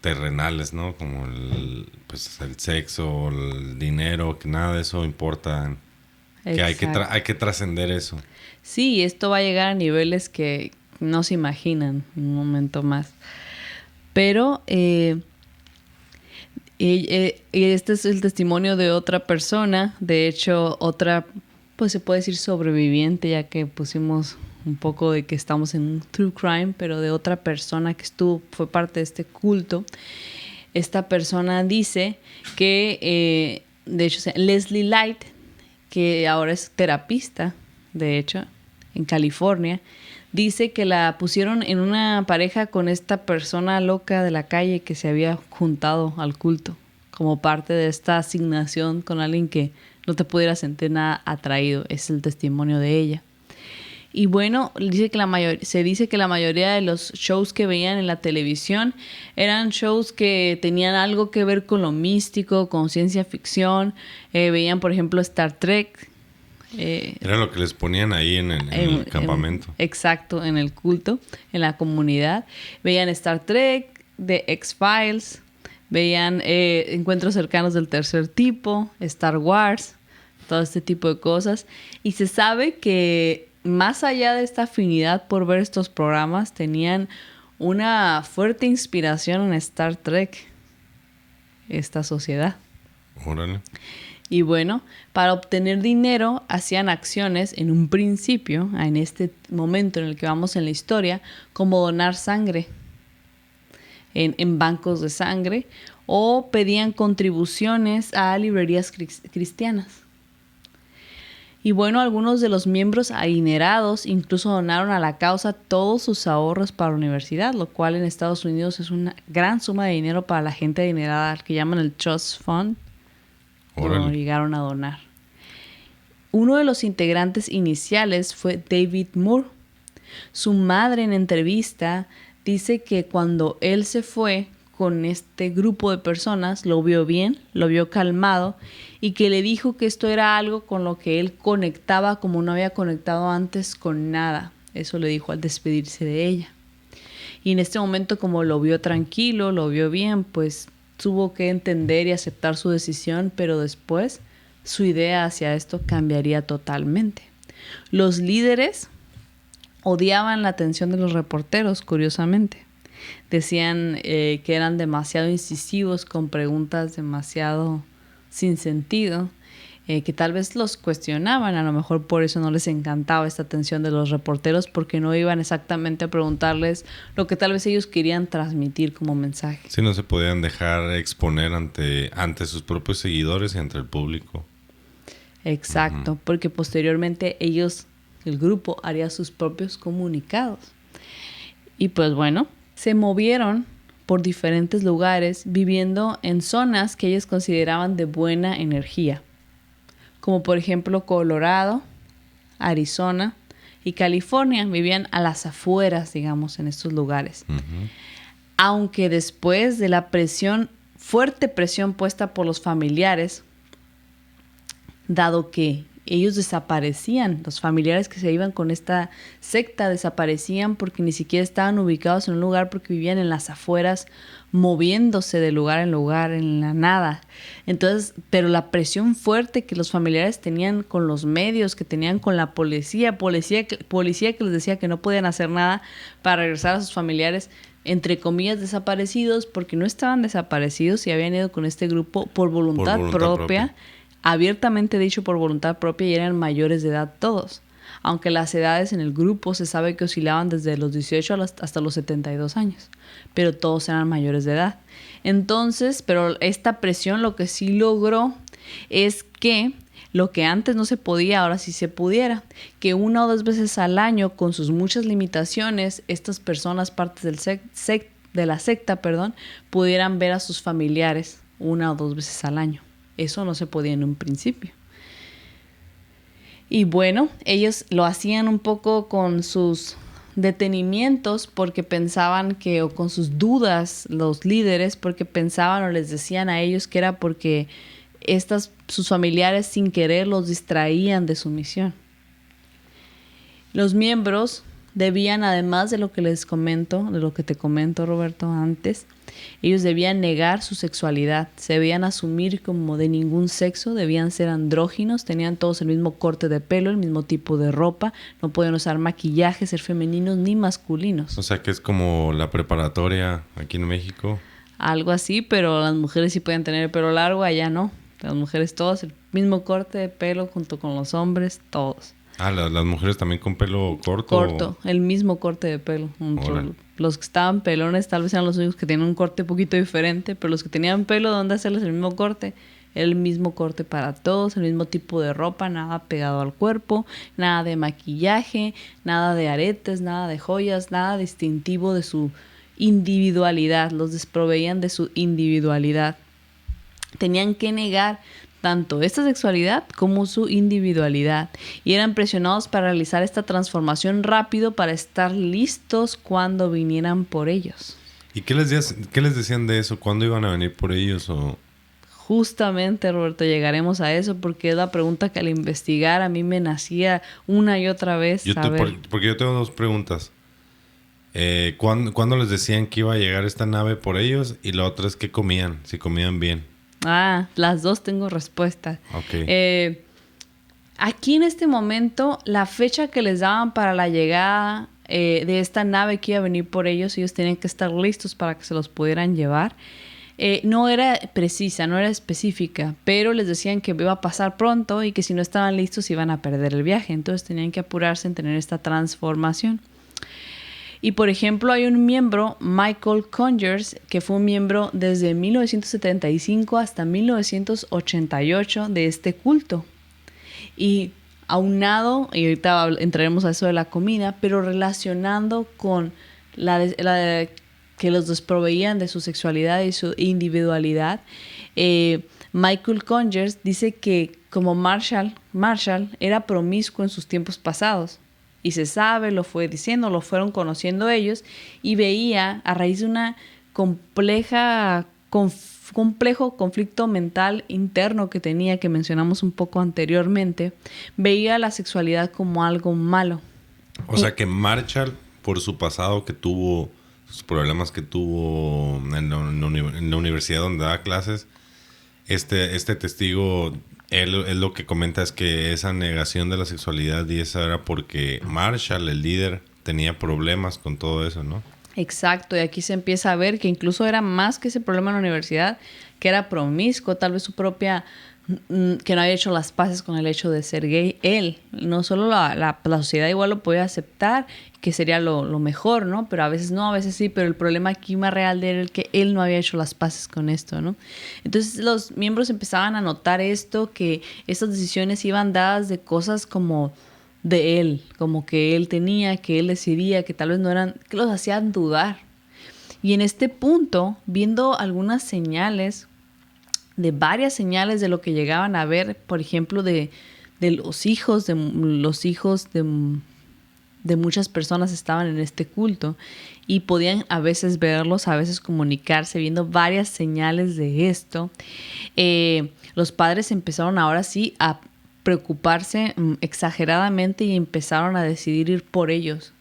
S2: terrenales, ¿no? Como el sexo, el dinero, que nada de eso importa. Que hay que trascender eso.
S3: Sí, esto va a llegar a niveles que no se imaginan en un momento más. Pero este es el testimonio de otra persona, de hecho otra, pues se puede decir sobreviviente, ya que pusimos un poco de que estamos en un true crime, pero de otra persona que fue parte de este culto. Esta persona dice que, de hecho, Leslie Light, que ahora es terapista, de hecho, en California, dice que la pusieron en una pareja con esta persona loca de la calle que se había juntado al culto, como parte de esta asignación con alguien que no te pudiera sentir nada atraído. Es el testimonio de ella. Y bueno, se dice que la mayoría de los shows que veían en la televisión eran shows que tenían algo que ver con lo místico, con ciencia ficción. Veían, por ejemplo, Star Trek.
S2: Era lo que les ponían ahí en el campamento.
S3: Exacto, en el culto, en la comunidad. Veían Star Trek, The X-Files, veían Encuentros cercanos del tercer tipo, Star Wars, todo este tipo de cosas. Y se sabe que más allá de esta afinidad por ver estos programas, tenían una fuerte inspiración en Star Trek, esta sociedad.
S2: Órale.
S3: Y bueno, para obtener dinero hacían acciones en un principio, en este momento en el que vamos en la historia, como donar sangre en bancos de sangre, o pedían contribuciones a librerías cristianas. Y bueno, algunos de los miembros adinerados incluso donaron a la causa todos sus ahorros para la universidad, lo cual en Estados Unidos es una gran suma de dinero para la gente adinerada, que llaman el Trust Fund. Lo llegaron a donar. Uno de los integrantes iniciales fue David Moore. Su madre, en entrevista, dice que cuando él se fue con este grupo de personas, lo vio bien, lo vio calmado, y que le dijo que esto era algo con lo que él conectaba como no había conectado antes con nada. Eso le dijo al despedirse de ella. Y en este momento, como lo vio tranquilo, lo vio bien, pues tuvo que entender y aceptar su decisión, pero después su idea hacia esto cambiaría totalmente. Los líderes odiaban la atención de los reporteros, curiosamente. Decían que eran demasiado incisivos con preguntas demasiado sin sentido, que tal vez los cuestionaban. A lo mejor por eso no les encantaba esta atención de los reporteros, porque no iban exactamente a preguntarles lo que tal vez ellos querían transmitir como mensaje.
S2: Sí, no se podían dejar exponer ante sus propios seguidores y ante el público.
S3: Exacto, porque posteriormente el grupo haría sus propios comunicados. Y pues bueno, se movieron por diferentes lugares viviendo en zonas que ellos consideraban de buena energía, como por ejemplo Colorado, Arizona y California. Vivían a las afueras, digamos, en estos lugares. Uh-huh. Aunque después de la fuerte presión puesta por los familiares, dado que ellos desaparecían, los familiares que se iban con esta secta desaparecían porque ni siquiera estaban ubicados en un lugar, porque vivían en las afueras, moviéndose de lugar en lugar, en la nada. Entonces, pero la presión fuerte que los familiares tenían con los medios, que tenían con la policía que les decía que no podían hacer nada para regresar a sus familiares, entre comillas, desaparecidos, porque no estaban desaparecidos y habían ido con este grupo por voluntad propia, abiertamente dicho por voluntad propia, y eran mayores de edad todos. Aunque las edades en el grupo se sabe que oscilaban desde los 18 hasta los 72 años, pero todos eran mayores de edad. Entonces, pero esta presión lo que sí logró es que lo que antes no se podía, ahora sí se pudiera. Que 1 o 2 veces al año, con sus muchas limitaciones, estas personas, partes de la secta, pudieran ver a sus familiares 1 o 2 veces al año. Eso no se podía en un principio. Y bueno, ellos lo hacían un poco con sus detenimientos porque pensaban que, o con sus dudas, los líderes, porque pensaban o les decían a ellos que era porque sus familiares sin querer los distraían de su misión. Los miembros debían, además de lo que les comento, de lo que te comento, Roberto, antes, ellos debían negar su sexualidad, se debían asumir como de ningún sexo, debían ser andróginos, tenían todos el mismo corte de pelo, el mismo tipo de ropa, no podían usar maquillaje, ser femeninos ni masculinos.
S2: O sea que es como la preparatoria aquí en México.
S3: Algo así, pero las mujeres sí pueden tener el pelo largo, allá no. Las mujeres todas el mismo corte de pelo junto con los hombres, todos.
S2: Ah, las mujeres también con pelo corto.
S3: Corto, el mismo corte de pelo. Los que estaban pelones tal vez eran los únicos que tenían un corte un poquito diferente, pero los que tenían pelo, ¿dónde hacerles el mismo corte? El mismo corte para todos, el mismo tipo de ropa, nada pegado al cuerpo, nada de maquillaje, nada de aretes, nada de joyas, nada distintivo de su individualidad. Los desproveían de su individualidad. Tenían que negar tanto esta sexualidad como su individualidad, y eran presionados para realizar esta transformación rápido para estar listos cuando vinieran por ellos.
S2: ¿Y qué les decían de eso? ¿Cuándo iban a venir por ellos? O...
S3: Justamente, Roberto, llegaremos a eso porque es la pregunta que al investigar a mí me nacía una y otra vez.
S2: Porque yo tengo 2 preguntas. ¿Cuándo les decían que iba a llegar esta nave por ellos? Y la otra es ¿qué comían? Si comían bien.
S3: Las 2 tengo respuesta.
S2: Okay.
S3: Aquí en este momento, la fecha que les daban para la llegada de esta nave que iba a venir por ellos tenían que estar listos para que se los pudieran llevar. No era precisa, no era específica, pero les decían que iba a pasar pronto y que si no estaban listos iban a perder el viaje. Entonces tenían que apurarse en tener esta transformación. Y por ejemplo, hay un miembro, Michael Conyers, que fue un miembro desde 1975 hasta 1988 de este culto. Y aunado, y ahorita entraremos a eso de la comida, pero relacionando con que los desproveían de su sexualidad y su individualidad, Michael Conyers dice que como Marshall era promiscuo en sus tiempos pasados. Y se sabe, lo fue diciendo, lo fueron conociendo ellos, y veía, a raíz de una complejo conflicto mental interno que tenía, que mencionamos un poco anteriormente, veía la sexualidad como algo malo.
S2: O sea que Marshall, por su pasado que tuvo, sus problemas que tuvo en la universidad donde daba clases, este testigo... Él lo que comenta es que esa negación de la sexualidad y esa era porque Marshall, el líder, tenía problemas con todo eso, ¿no?
S3: Exacto, y aquí se empieza a ver que incluso era más que ese problema en la universidad, que era promiscuo, tal vez su propia, que no había hecho las paces con el hecho de ser gay. Él, no solo la sociedad igual lo podía aceptar, que sería lo mejor, ¿no? Pero a veces no, a veces sí, pero el problema aquí más real era el que él no había hecho las paces con esto, ¿no? Entonces los miembros empezaban a notar esto, que estas decisiones iban dadas de cosas como de él, como que él tenía, que él decidía, que tal vez no eran, que los hacían dudar. Y en este punto, viendo algunas señales, de varias señales de lo que llegaban a ver, por ejemplo, de los hijos de muchas personas estaban en este culto y podían a veces verlos, a veces comunicarse, viendo varias señales de esto. Los padres empezaron ahora sí a preocuparse exageradamente y empezaron a decidir ir por ellos.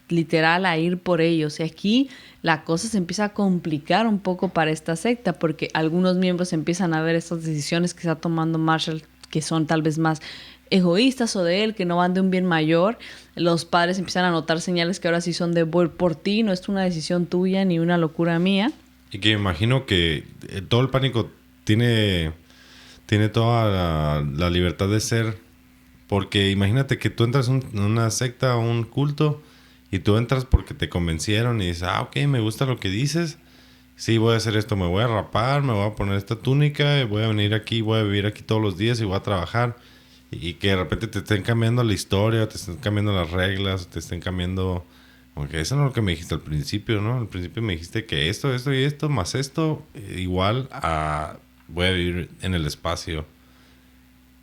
S3: Literal, a ir por ellos. Y aquí la cosa se empieza a complicar un poco para esta secta, porque algunos miembros empiezan a ver estas decisiones que está tomando Marshall, que son tal vez más egoístas o de él, que no van de un bien mayor. Los padres empiezan a notar señales que ahora sí son de voy por ti, no es una decisión tuya ni una locura mía.
S2: Y que me imagino que todo el pánico tiene toda la libertad de ser, porque imagínate que tú entras en una secta o un culto y tú entras porque te convencieron y dices, ok, me gusta lo que dices, sí, voy a hacer esto, me voy a rapar, me voy a poner esta túnica, voy a venir aquí, voy a vivir aquí todos los días y voy a trabajar. Y que de repente te estén cambiando la historia, te estén cambiando las reglas, te estén cambiando... Porque eso no es lo que me dijiste al principio, ¿no? Al principio me dijiste que esto y esto, más esto, igual a... voy a vivir en el espacio.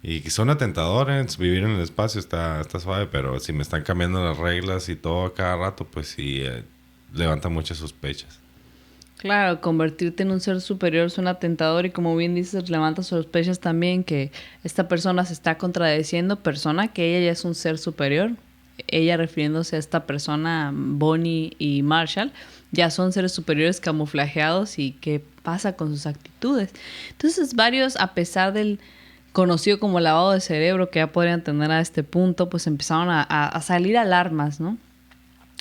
S2: Y que suena tentador, vivir en el espacio está suave, pero si me están cambiando las reglas y todo a cada rato, pues sí, levanta muchas sospechas.
S3: Claro, convertirte en un ser superior suena tentador y como bien dices, levanta sospechas también que esta persona se está contradiciendo, persona que ella ya es un ser superior. Ella refiriéndose a esta persona, Bonnie y Marshall, ya son seres superiores camuflajeados y qué pasa con sus actitudes. Entonces varios, a pesar del conocido como lavado de cerebro que ya podrían tener a este punto, pues empezaron a salir alarmas, ¿no?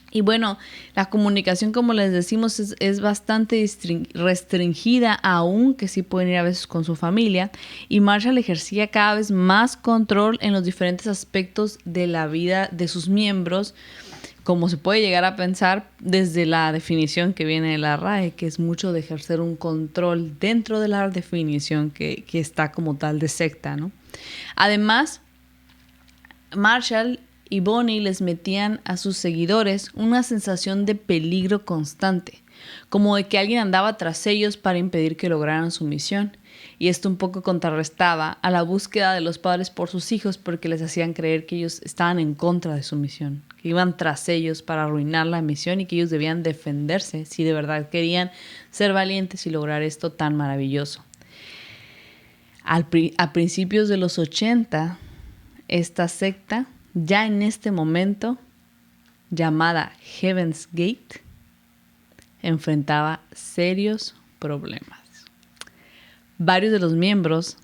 S3: Y bueno, la comunicación, como les decimos, es bastante restringida, aunque sí pueden ir a veces con su familia. Y Marshall ejercía cada vez más control en los diferentes aspectos de la vida de sus miembros, como se puede llegar a pensar desde la definición que viene de la RAE, que es mucho de ejercer un control dentro de la definición que está como tal de secta, ¿no? Además, Marshall y Bonnie les metían a sus seguidores una sensación de peligro constante, como de que alguien andaba tras ellos para impedir que lograran su misión. Y esto un poco contrarrestaba a la búsqueda de los padres por sus hijos porque les hacían creer que ellos estaban en contra de su misión, que iban tras ellos para arruinar la misión y que ellos debían defenderse si de verdad querían ser valientes y lograr esto tan maravilloso. A principios de los 80, esta secta, ya en este momento, llamada Heaven's Gate, enfrentaba serios problemas. Varios de los miembros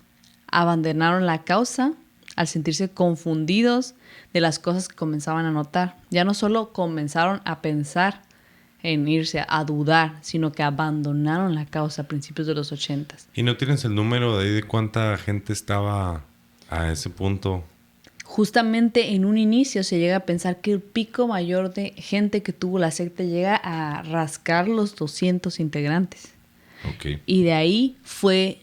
S3: abandonaron la causa al sentirse confundidos de las cosas que comenzaban a notar. Ya no solo comenzaron a pensar en irse, a dudar, sino que abandonaron la causa a principios de los 80.
S2: ¿Y no tienes el número de ahí de cuánta gente estaba a ese punto?
S3: Justamente en un inicio se llega a pensar que el pico mayor de gente que tuvo la secta llega a rascar los 200 integrantes.
S2: Okay.
S3: Y de ahí fue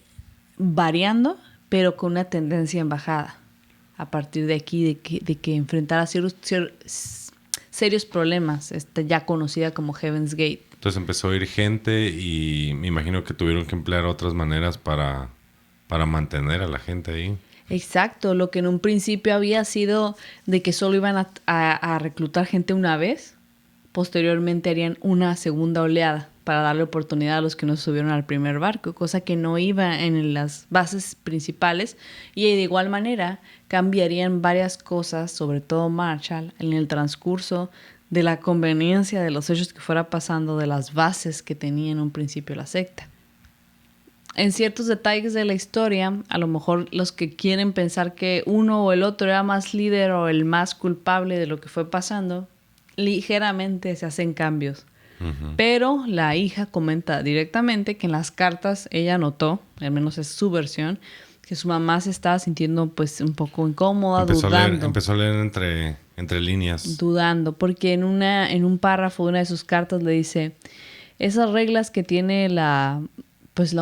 S3: variando, pero con una tendencia en bajada. A partir de aquí, de que enfrentara serios problemas, ya conocida como Heaven's Gate.
S2: Entonces empezó a ir gente y me imagino que tuvieron que emplear otras maneras para mantener a la gente ahí.
S3: Exacto, lo que en un principio había sido de que solo iban a reclutar gente una vez, posteriormente harían una segunda oleada para darle oportunidad a los que no subieron al primer barco, cosa que no iba en las bases principales, y de igual manera cambiarían varias cosas, sobre todo Marshall, en el transcurso de la conveniencia de los hechos que fuera pasando, de las bases que tenía en un principio la secta. En ciertos detalles de la historia, a lo mejor los que quieren pensar que uno o el otro era más líder o el más culpable de lo que fue pasando, ligeramente se hacen cambios. Uh-huh. Pero la hija comenta directamente que en las cartas ella notó, al menos es su versión, que su mamá se estaba sintiendo pues un poco incómoda, dudando.
S2: Empezó a leer entre líneas.
S3: Dudando, porque en un párrafo de una de sus cartas le dice, esas reglas que tiene la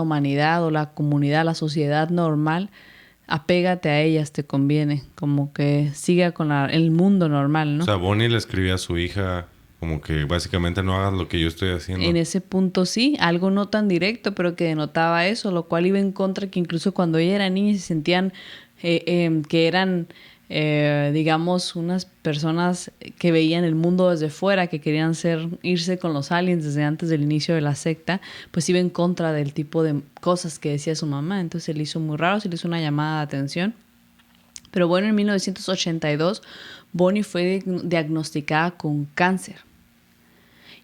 S3: humanidad o la comunidad, la sociedad normal, apégate a ellas, te conviene. Como que siga con el mundo normal, ¿no?
S2: O sea, Bonnie le escribía a su hija como que básicamente no hagas lo que yo estoy haciendo.
S3: En ese punto sí, algo no tan directo, pero que denotaba eso, lo cual iba en contra que incluso cuando ella era niña se sentían que eran, digamos, unas personas que veían el mundo desde fuera, que querían irse con los aliens desde antes del inicio de la secta, pues iba en contra del tipo de cosas que decía su mamá. Entonces se le hizo muy raro, se le hizo una llamada de atención. Pero bueno, en 1982, Bonnie fue diagnosticada con cáncer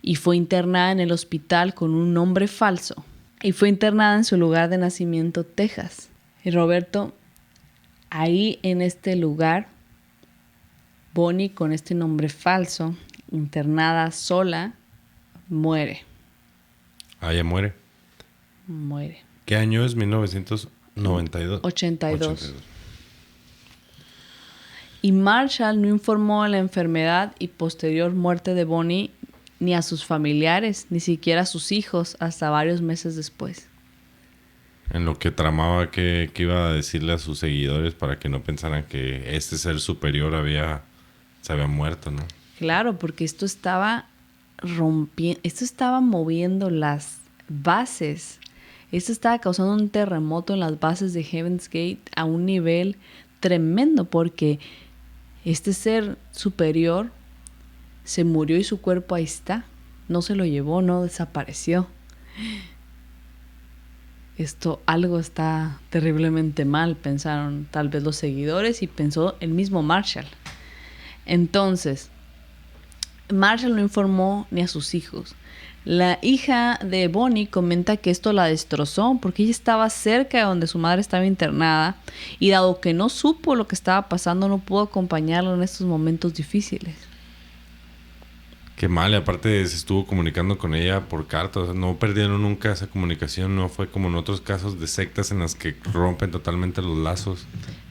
S3: y fue internada en el hospital con un nombre falso. Y fue internada en su lugar de nacimiento, Texas. Y Roberto, Ahí en este lugar, Bonnie, con este nombre falso, internada sola, muere.
S2: Ah, ya muere.
S3: Muere.
S2: ¿Qué año es? 1992.
S3: 82. Y Marshall no informó de la enfermedad y posterior muerte de Bonnie ni a sus familiares, ni siquiera a sus hijos, hasta varios meses después.
S2: En lo que tramaba que iba a decirle a sus seguidores para que no pensaran que este ser superior se había muerto, ¿no?
S3: Claro, porque esto estaba moviendo las bases. Esto estaba causando un terremoto en las bases de Heaven's Gate a un nivel tremendo, porque este ser superior se murió y su cuerpo ahí está. No se lo llevó, no desapareció. Algo está terriblemente mal, pensaron tal vez los seguidores y pensó el mismo Marshall. Entonces, Marshall no informó ni a sus hijos. La hija de Bonnie comenta que esto la destrozó porque ella estaba cerca de donde su madre estaba internada y dado que no supo lo que estaba pasando, no pudo acompañarla en estos momentos difíciles.
S2: Qué mal, y aparte se estuvo comunicando con ella por carta, o sea, no perdieron nunca esa comunicación, no fue como en otros casos de sectas en las que rompen totalmente los lazos.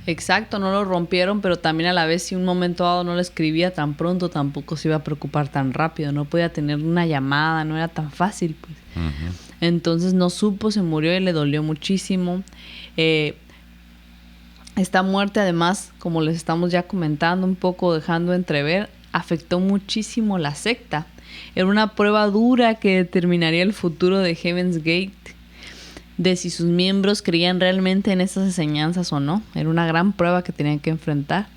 S3: Exacto, no lo rompieron, pero también a la vez si un momento dado no le escribía tan pronto, tampoco se iba a preocupar tan rápido, no podía tener una llamada, no era tan fácil, pues. Uh-huh. Entonces no supo, se murió y le dolió muchísimo. Esta muerte además, como les estamos ya comentando un poco, dejando entrever, afectó muchísimo la secta. Era una prueba dura que determinaría el futuro de Heaven's Gate, de si sus miembros creían realmente en esas enseñanzas o no. Era una gran prueba que tenían que enfrentar.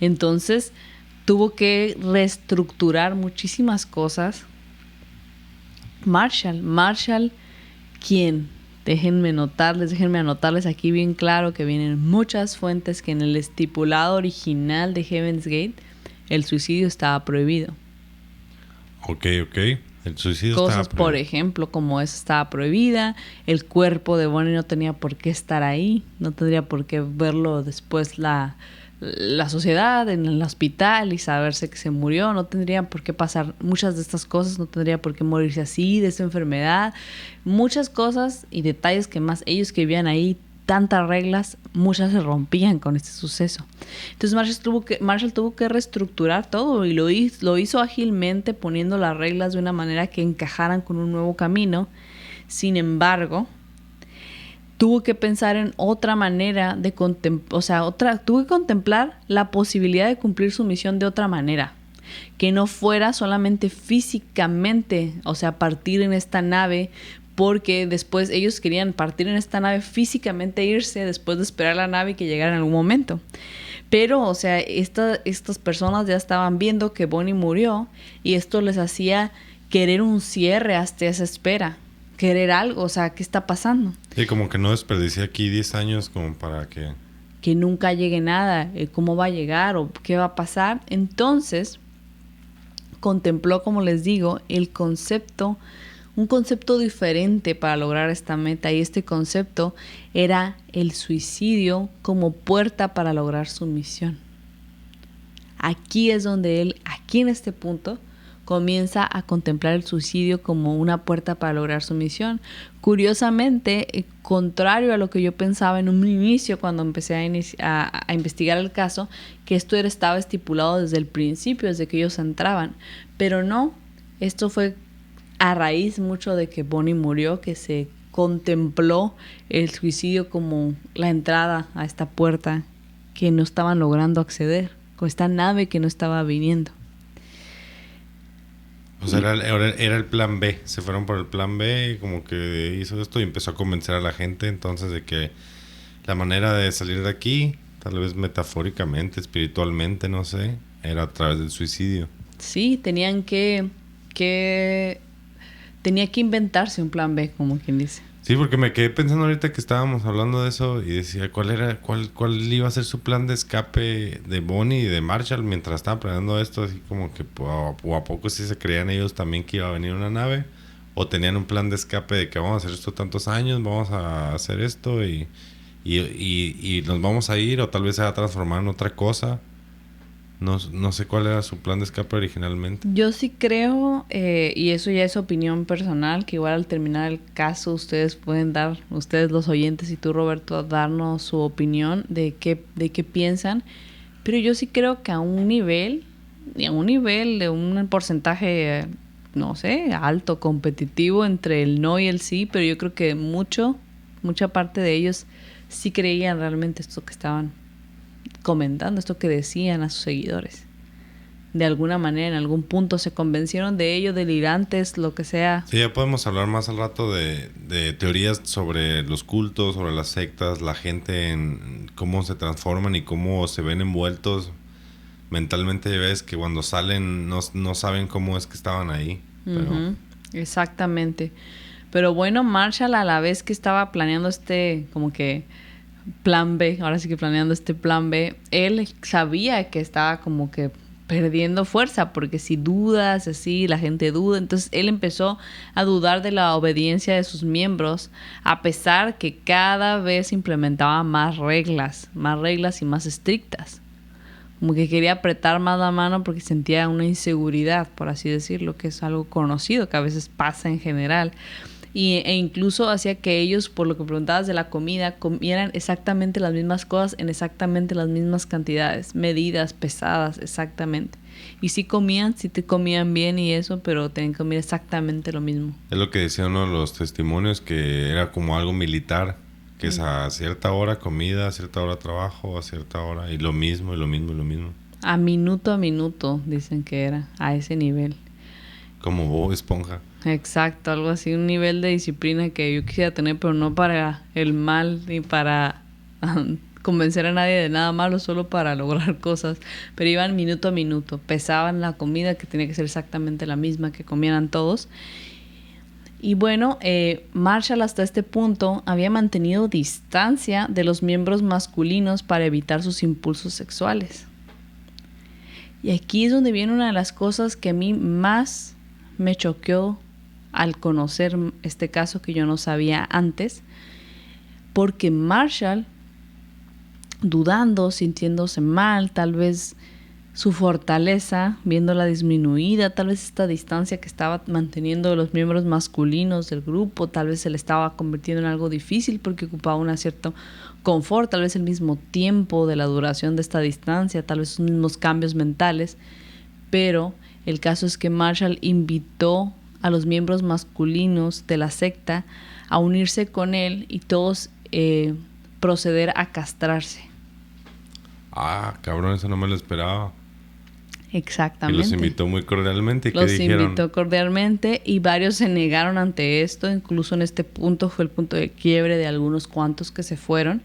S3: Entonces, tuvo que reestructurar muchísimas cosas. Marshall, ¿quién? Déjenme anotarles aquí bien claro que vienen muchas fuentes que en el estipulado original de Heaven's Gate el suicidio estaba prohibido.
S2: Ok. El suicidio
S3: Cosas,
S2: estaba prohibido.
S3: Por ejemplo, como esa estaba prohibida. El cuerpo de Bonnie no tenía por qué estar ahí. No tendría por qué verlo después la sociedad en el hospital y saberse que se murió. No tendría por qué pasar muchas de estas cosas. No tendría por qué morirse así, de esta enfermedad. Muchas cosas y detalles que más ellos que vivían ahí, tantas reglas, muchas se rompían con este suceso. Entonces Marshall tuvo que reestructurar todo y lo hizo ágilmente, poniendo las reglas de una manera que encajaran con un nuevo camino. Sin embargo, tuvo que pensar en otra manera de tuvo que contemplar la posibilidad de cumplir su misión de otra manera, que no fuera solamente físicamente, o sea, partir en esta nave, porque después ellos querían partir en esta nave físicamente, irse después de esperar la nave y que llegara en algún momento. Pero, o sea, estas personas ya estaban viendo que Bonnie murió y esto les hacía querer un cierre hasta esa espera, querer algo, o sea, ¿qué está pasando?
S2: Sí, como que no desperdicié aquí 10 años como para
S3: que nunca llegue nada, cómo va a llegar o qué va a pasar. Entonces, contempló, como les digo, un concepto diferente para lograr esta meta, y este concepto era el suicidio como puerta para lograr su misión. Aquí es donde aquí en este punto, comienza a contemplar el suicidio como una puerta para lograr su misión. Curiosamente, contrario a lo que yo pensaba en un inicio cuando empecé a investigar el caso, que esto estaba estipulado desde el principio, desde que ellos entraban, pero no, esto fue a raíz mucho de que Bonnie murió, que se contempló el suicidio como la entrada a esta puerta que no estaban logrando acceder, con esta nave que no estaba viniendo.
S2: O sea, era el plan B. Se fueron por el plan B y como que hizo esto y empezó a convencer a la gente entonces de que la manera de salir de aquí, tal vez metafóricamente, espiritualmente, no sé, era a través del suicidio.
S3: Sí, tenía que inventarse un plan B, como quien dice.
S2: Sí, porque me quedé pensando ahorita que estábamos hablando de eso y decía cuál iba a ser su plan de escape de Bonnie y de Marshall mientras estaban planeando esto, así como que o a poco sí se creían ellos también que iba a venir una nave, o tenían un plan de escape de que vamos a hacer esto tantos años, vamos a hacer esto y y nos vamos a ir o tal vez se va a transformar en otra cosa. No sé cuál era su plan de escape originalmente.
S3: Yo sí creo, y eso ya es opinión personal, que igual al terminar el caso ustedes pueden dar, ustedes los oyentes y tú, Roberto, darnos su opinión de qué piensan. Pero yo sí creo que a un nivel de un porcentaje, no sé, alto, competitivo entre el no y el sí, pero yo creo que mucha parte de ellos sí creían realmente esto que estaban comentando, esto que decían a sus seguidores. De alguna manera, en algún punto se convencieron de ello, delirantes, lo que sea.
S2: Sí, ya podemos hablar más al rato de teorías sobre los cultos, sobre las sectas, la gente, en cómo se transforman y cómo se ven envueltos. Mentalmente ves que cuando salen no saben cómo es que estaban ahí. Pero...
S3: Exactamente. Pero bueno, Marshall, a la vez que estaba planeando como que plan B, ahora sí que planeando este plan B, él sabía que estaba como que perdiendo fuerza, porque si dudas así, la gente duda. Entonces él empezó a dudar de la obediencia de sus miembros, a pesar que cada vez implementaba más reglas y más estrictas. Como que quería apretar más la mano porque sentía una inseguridad, por así decirlo, que es algo conocido, que a veces pasa en general. E incluso hacía que ellos, por lo que preguntabas de la comida, comieran exactamente las mismas cosas en exactamente las mismas cantidades, medidas, pesadas, exactamente. Y sí te comían bien y eso, pero tenían que comer exactamente lo mismo.
S2: Es lo que decían uno de los testimonios, que era como algo militar, que es a cierta hora comida, a cierta hora trabajo, a cierta hora, y lo mismo, y lo mismo, y lo mismo.
S3: A minuto, dicen que era, a ese nivel.
S2: Como Bob Esponja.
S3: Exacto, algo así, un nivel de disciplina que yo quisiera tener, pero no para el mal ni para convencer a nadie de nada malo, solo para lograr cosas. Pero iban minuto a minuto, pesaban la comida, que tenía que ser exactamente la misma que comieran todos. Y bueno, Marshall hasta este punto había mantenido distancia de los miembros masculinos para evitar sus impulsos sexuales. Y aquí es donde viene una de las cosas que a mí más me choqueó al conocer este caso, que yo no sabía antes, porque Marshall, dudando, sintiéndose mal, tal vez su fortaleza, viéndola disminuida, tal vez esta distancia que estaba manteniendo de los miembros masculinos del grupo, tal vez se le estaba convirtiendo en algo difícil porque ocupaba un cierto confort, tal vez el mismo tiempo de la duración de esta distancia, tal vez sus mismos cambios mentales, pero el caso es que Marshall invitó a los miembros masculinos de la secta a unirse con él y todos proceder a castrarse.
S2: Ah, cabrón, eso no me lo esperaba.
S3: Exactamente.
S2: Y los invitó muy cordialmente. ¿Y qué
S3: los
S2: dijeron?
S3: invitó cordialmente y varios se negaron ante esto. Incluso en este punto fue el punto de quiebre de algunos cuantos que se fueron.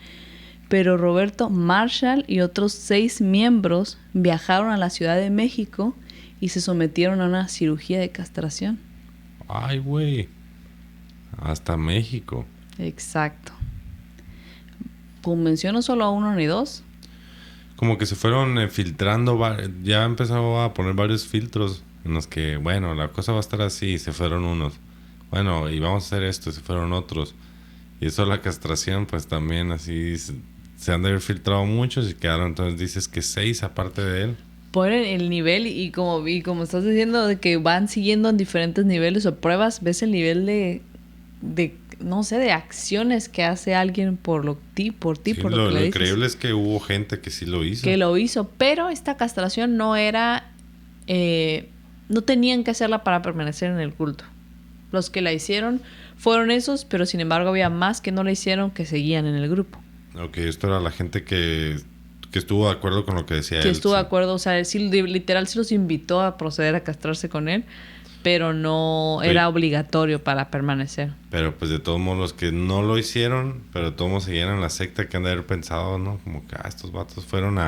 S3: Pero Roberto, Marshall y otros 6 miembros viajaron a la Ciudad de México y se sometieron a una cirugía de castración.
S2: Ay, güey. Hasta México.
S3: Exacto. Pues menciono solo a 1 ni 2.
S2: Como que se fueron filtrando, ya empezó a poner varios filtros en los que, bueno, la cosa va a estar así, se fueron unos. Bueno, y vamos a hacer esto, se fueron otros. Y eso, la castración, pues también así se han de haber filtrado muchos y quedaron, entonces dices que 6 aparte de él.
S3: Por el nivel y como estás diciendo de que van siguiendo en diferentes niveles o pruebas, ves el nivel de no sé, de acciones que hace alguien por ti,
S2: Sí,
S3: por lo que le
S2: lo
S3: dices.
S2: increíble es que hubo gente que sí lo hizo.
S3: Que lo hizo, pero esta castración no era, no tenían que hacerla para permanecer en el culto. Los que la hicieron fueron esos, pero sin embargo había más que no la hicieron, que seguían en el grupo.
S2: Ok, esto era la gente que estuvo de acuerdo con lo que decía él.
S3: Que estuvo
S2: sí.
S3: de acuerdo, o sea, sí, literal sí los invitó a proceder a castrarse con él, pero no era obligatorio para permanecer.
S2: Pero pues de todos modos los que no lo hicieron, pero de todos modos seguían en la secta, que han de haber pensado, ¿no? Como que estos vatos fueron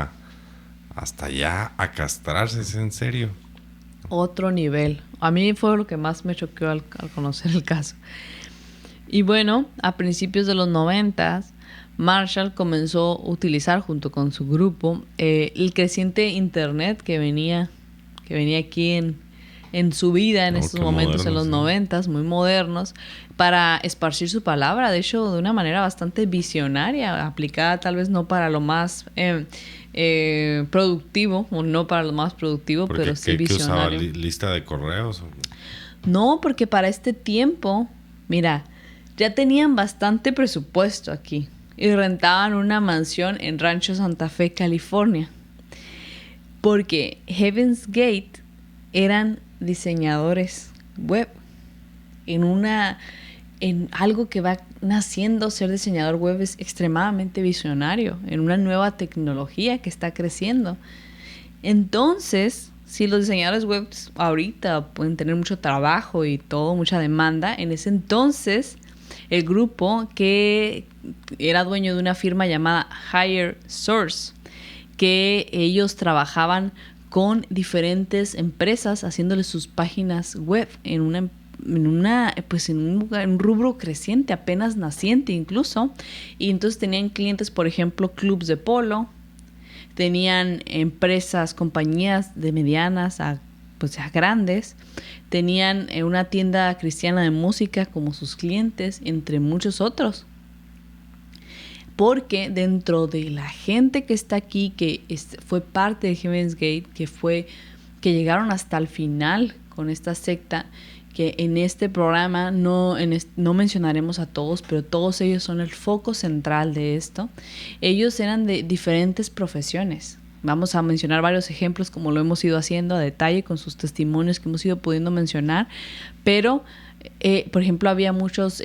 S2: hasta allá a castrarse, ¿es en serio?
S3: Otro nivel. A mí fue lo que más me choqueó al conocer el caso. Y bueno, a principios de los 90, Marshall comenzó a utilizar junto con su grupo el creciente internet que venía aquí en su vida en estos momentos, en los
S2: sí.
S3: 90s, muy modernos, para esparcir su palabra, de hecho, de una manera bastante visionaria, aplicada tal vez no para lo más productivo, o no para lo más productivo,
S2: Porque,
S3: pero sí
S2: ¿qué usaba?
S3: visionario.
S2: ¿Lista de correos?
S3: No, porque para este tiempo, mira, ya tenían bastante presupuesto aquí y rentaban una mansión en Rancho Santa Fe, California. Porque Heaven's Gate eran diseñadores web en algo que va naciendo. Ser diseñador web es extremadamente visionario, en una nueva tecnología que está creciendo. Entonces, si los diseñadores web ahorita pueden tener mucho trabajo y todo, mucha demanda, en ese entonces el grupo, que era dueño de una firma llamada Higher Source, que ellos trabajaban con diferentes empresas haciéndoles sus páginas web en un rubro creciente, apenas naciente incluso. Y entonces tenían clientes, por ejemplo, clubs de polo, tenían empresas, compañías de medianas a grandes, tenían una tienda cristiana de música como sus clientes, entre muchos otros. Porque dentro de la gente que está aquí, que fue parte de Heaven's Gate, que llegaron hasta el final con esta secta, que en este programa no mencionaremos a todos, pero todos ellos son el foco central de esto. Ellos eran de diferentes profesiones. Vamos a mencionar varios ejemplos, como lo hemos ido haciendo a detalle con sus testimonios que hemos ido pudiendo mencionar, pero por ejemplo había muchos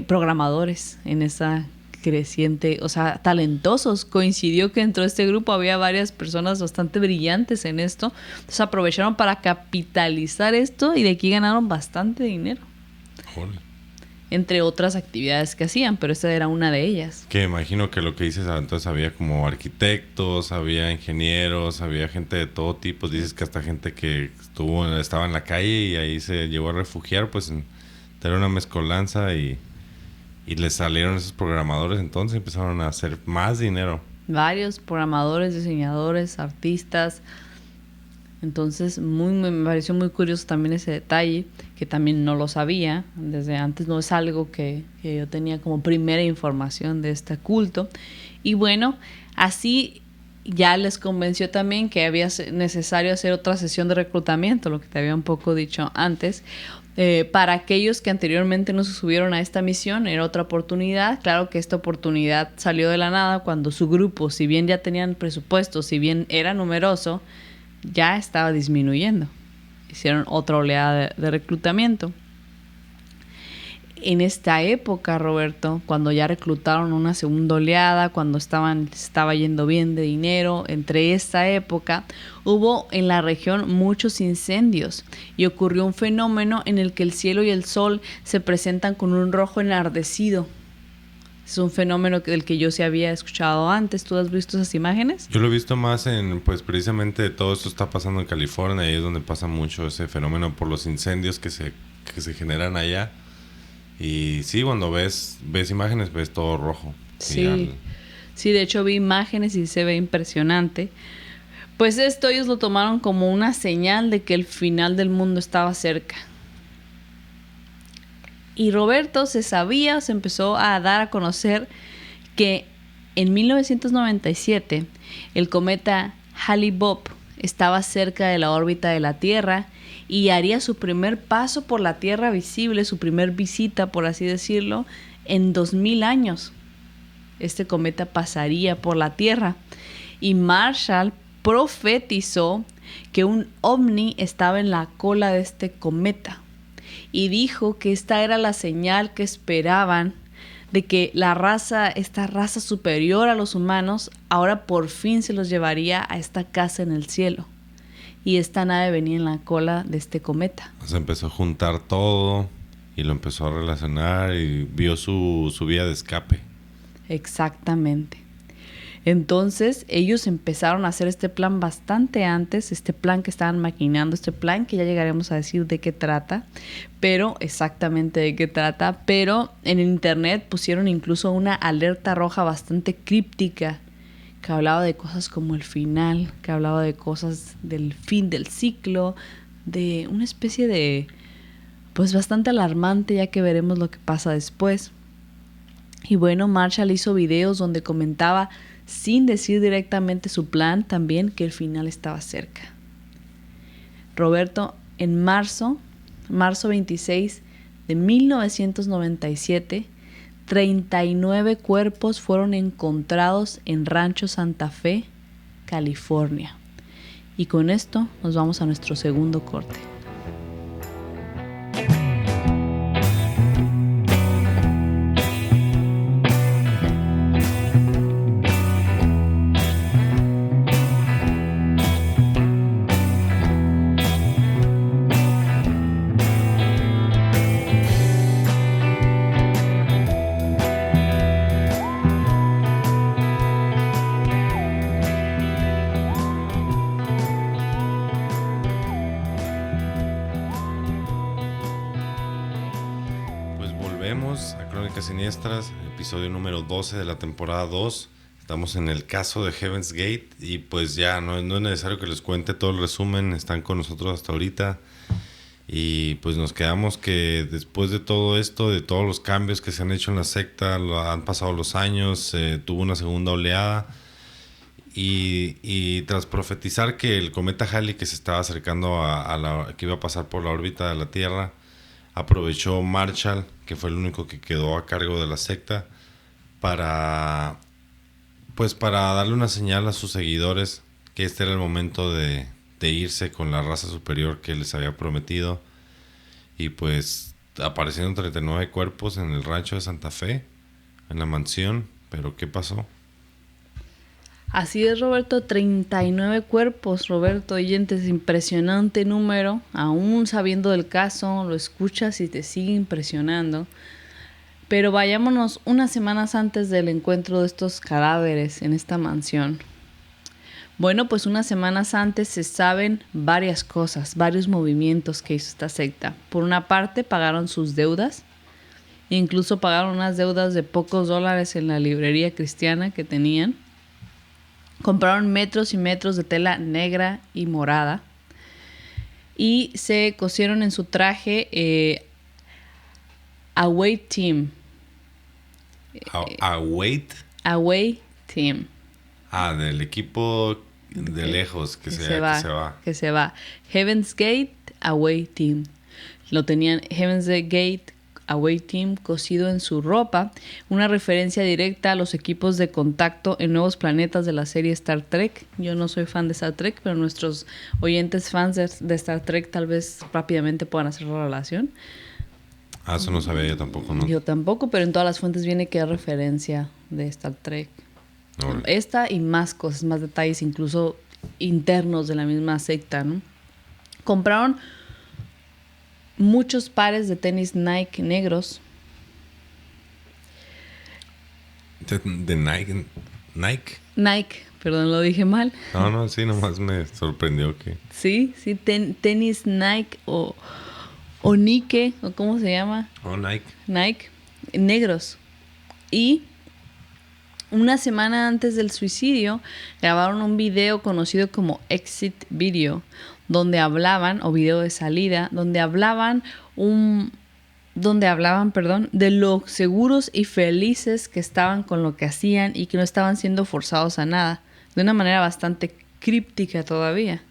S3: programadores en esa creciente, o sea, talentosos. Coincidió que dentro de este grupo había varias personas bastante brillantes en esto. Entonces aprovecharon para capitalizar esto y de aquí ganaron bastante dinero.
S2: Joder.
S3: Entre otras actividades que hacían, pero esta era una de ellas.
S2: Que imagino que lo que dices, entonces había como arquitectos, había ingenieros, había gente de todo tipo. Dices que hasta gente que estaba en la calle y ahí se llegó a refugiar, pues era una mezcolanza y les salieron esos programadores, entonces empezaron a hacer más dinero.
S3: Varios programadores, diseñadores, artistas. Entonces me pareció muy curioso también ese detalle, que también no lo sabía desde antes, no es algo que yo tenía como primera información de este culto. Y bueno, así ya les convenció también que había necesario hacer otra sesión de reclutamiento, lo que te había un poco dicho antes. Para aquellos que anteriormente no se subieron a esta misión, era otra oportunidad. Claro que esta oportunidad salió de la nada cuando su grupo, si bien ya tenían presupuesto, si bien era numeroso, ya estaba disminuyendo. Hicieron otra oleada de reclutamiento. En esta época, Roberto, cuando ya reclutaron una segunda oleada, cuando estaba yendo bien de dinero, entre esta época hubo en la región muchos incendios y ocurrió un fenómeno en el que el cielo y el sol se presentan con un rojo enardecido. Es un fenómeno del que yo sí había escuchado antes. ¿Tú has visto esas imágenes?
S2: Yo lo he visto más pues precisamente todo esto está pasando en California y es donde pasa mucho ese fenómeno por los incendios que se generan allá. Y sí, cuando ves imágenes, ves todo rojo.
S3: Sí, sí, de hecho vi imágenes y se ve impresionante. Pues esto ellos lo tomaron como una señal de que el final del mundo estaba cerca. Y Roberto se empezó a dar a conocer que en 1997 el cometa Hale-Bopp estaba cerca de la órbita de la Tierra y haría su primer paso por la Tierra visible, su primer visita, por así decirlo, en 2000 años. Este cometa pasaría por la Tierra y Marshall profetizó que un ovni estaba en la cola de este cometa y dijo que esta era la señal que esperaban de que esta raza superior a los humanos, ahora por fin se los llevaría a esta casa en el cielo. Y esta nave venía en la cola de este cometa.
S2: Se empezó a juntar todo y lo empezó a relacionar y vio su vía de escape.
S3: Exactamente. Entonces ellos empezaron a hacer este plan bastante antes, este plan que estaban maquinando, este plan que ya llegaremos a decir de qué trata, pero exactamente de qué trata, pero en el internet pusieron incluso una alerta roja bastante críptica que hablaba de cosas como el final, que hablaba de cosas del fin del ciclo, de una especie de, pues bastante alarmante, ya que veremos lo que pasa después. Y bueno, Marshall hizo videos donde comentaba, sin decir directamente su plan, también que el final estaba cerca. Roberto, en marzo 26 de 1997, 39 cuerpos fueron encontrados en Rancho Santa Fe, California. Y con esto nos vamos a nuestro segundo corte.
S2: Siniestras, episodio número 12 de la temporada 2. Estamos en el caso de Heaven's Gate y pues ya no es necesario que les cuente todo el resumen, están con nosotros hasta ahorita y pues nos quedamos que después de todo esto, de todos los cambios que se han hecho en la secta, han pasado los años, tuvo una segunda oleada y tras profetizar que el cometa Halley que se estaba acercando que iba a pasar por la órbita de la Tierra, aprovechó Marshall, que fue el único que quedó a cargo de la secta, para darle una señal a sus seguidores que este era el momento de irse con la raza superior que les había prometido. Y pues aparecieron 39 cuerpos en el rancho de Santa Fe, en la mansión. Pero ¿qué pasó?
S3: Así es, Roberto, 39 cuerpos, Roberto, oyentes, impresionante número, aún sabiendo del caso, lo escuchas y te sigue impresionando. Pero vayámonos unas semanas antes del encuentro de estos cadáveres en esta mansión. Bueno, pues unas semanas antes se saben varias cosas, varios movimientos que hizo esta secta. Por una parte, pagaron sus deudas, incluso pagaron unas deudas de pocos dólares en la librería cristiana que tenían. Compraron metros y metros de tela negra y morada y se cosieron en su traje Away Team. Away Team.
S2: Del equipo de lejos que se va.
S3: Heaven's Gate Away Team. Lo tenían Heaven's Gate Away Team cosido en su ropa, una referencia directa a los equipos de contacto en nuevos planetas de la serie Star Trek. Yo no soy fan de Star Trek, pero nuestros oyentes fans de Star Trek tal vez rápidamente puedan hacer la relación.
S2: Eso no sabía yo tampoco, ¿no?
S3: Yo tampoco, pero en todas las fuentes viene que es referencia de Star Trek. Esta y más cosas, más detalles, incluso internos de la misma secta, ¿no? Compraron muchos pares de tenis Nike negros.
S2: ¿De Nike?
S3: Nike, perdón, lo dije mal.
S2: No, sí, nomás me sorprendió que...
S3: Sí, tenis Nike o Nike, o ¿cómo se llama?
S2: Nike.
S3: Nike, negros. Y una semana antes del suicidio, grabaron un video conocido como Exit Video, donde hablaban, o video de salida, donde hablaban, de lo seguros y felices que estaban con lo que hacían y que no estaban siendo forzados a nada, de una manera bastante críptica todavía,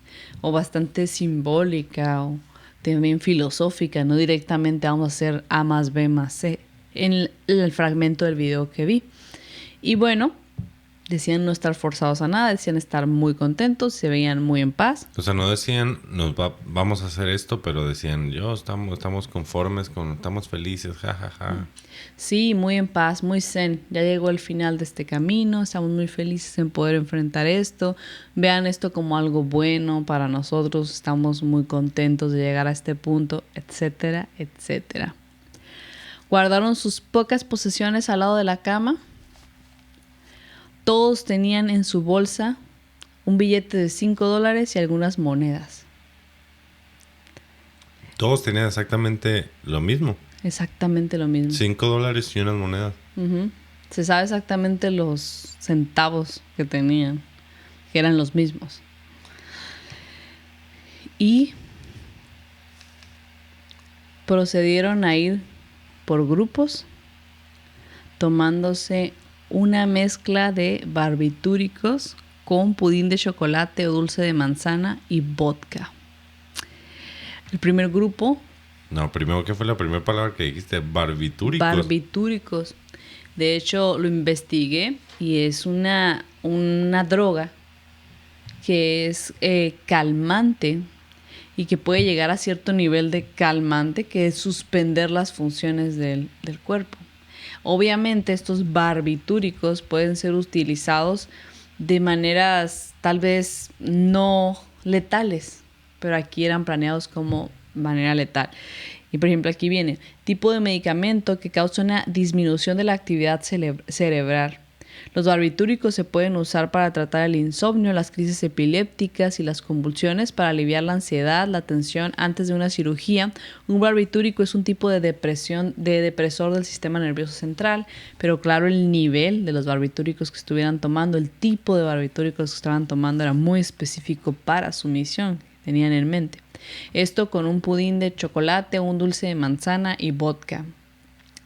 S3: o bastante simbólica, o también filosófica, no directamente vamos a hacer A más B más C, en el fragmento del video que vi. Y bueno, decían no estar forzados a nada, decían estar muy contentos, se veían muy en paz.
S2: O sea, no decían, vamos a hacer esto, pero decían, estamos conformes, estamos felices, jajaja.
S3: Sí, muy en paz, muy zen. Ya llegó el final de este camino, estamos muy felices en poder enfrentar esto. Vean esto como algo bueno para nosotros, estamos muy contentos de llegar a este punto, etcétera, etcétera. Guardaron sus pocas posesiones al lado de la cama. Todos tenían en su bolsa un billete de $5 y algunas monedas.
S2: Todos tenían exactamente lo mismo.
S3: Exactamente lo mismo.
S2: $5 y unas monedas.
S3: Uh-huh. Se sabe exactamente los centavos que tenían, que eran los mismos. Y procedieron a ir por grupos, tomándose una mezcla de barbitúricos con pudín de chocolate o dulce de manzana y vodka. El primer grupo...
S2: No, primero, ¿qué fue la primera palabra que dijiste? Barbitúricos.
S3: Barbitúricos. De hecho, lo investigué y es una droga que es calmante y que puede llegar a cierto nivel de calmante, que es suspender las funciones del cuerpo. Obviamente, estos barbitúricos pueden ser utilizados de maneras tal vez no letales, pero aquí eran planeados como manera letal. Y por ejemplo, aquí viene tipo de medicamento que causa una disminución de la actividad cerebral. Los barbitúricos se pueden usar para tratar el insomnio, las crisis epilépticas y las convulsiones, para aliviar la ansiedad, la tensión antes de una cirugía. Un barbitúrico es un tipo de depresor del sistema nervioso central, pero claro, el nivel de los barbitúricos que estuvieran tomando, el tipo de barbitúricos que estaban tomando era muy específico para su misión que tenían en mente. Esto con un pudín de chocolate, un dulce de manzana y vodka.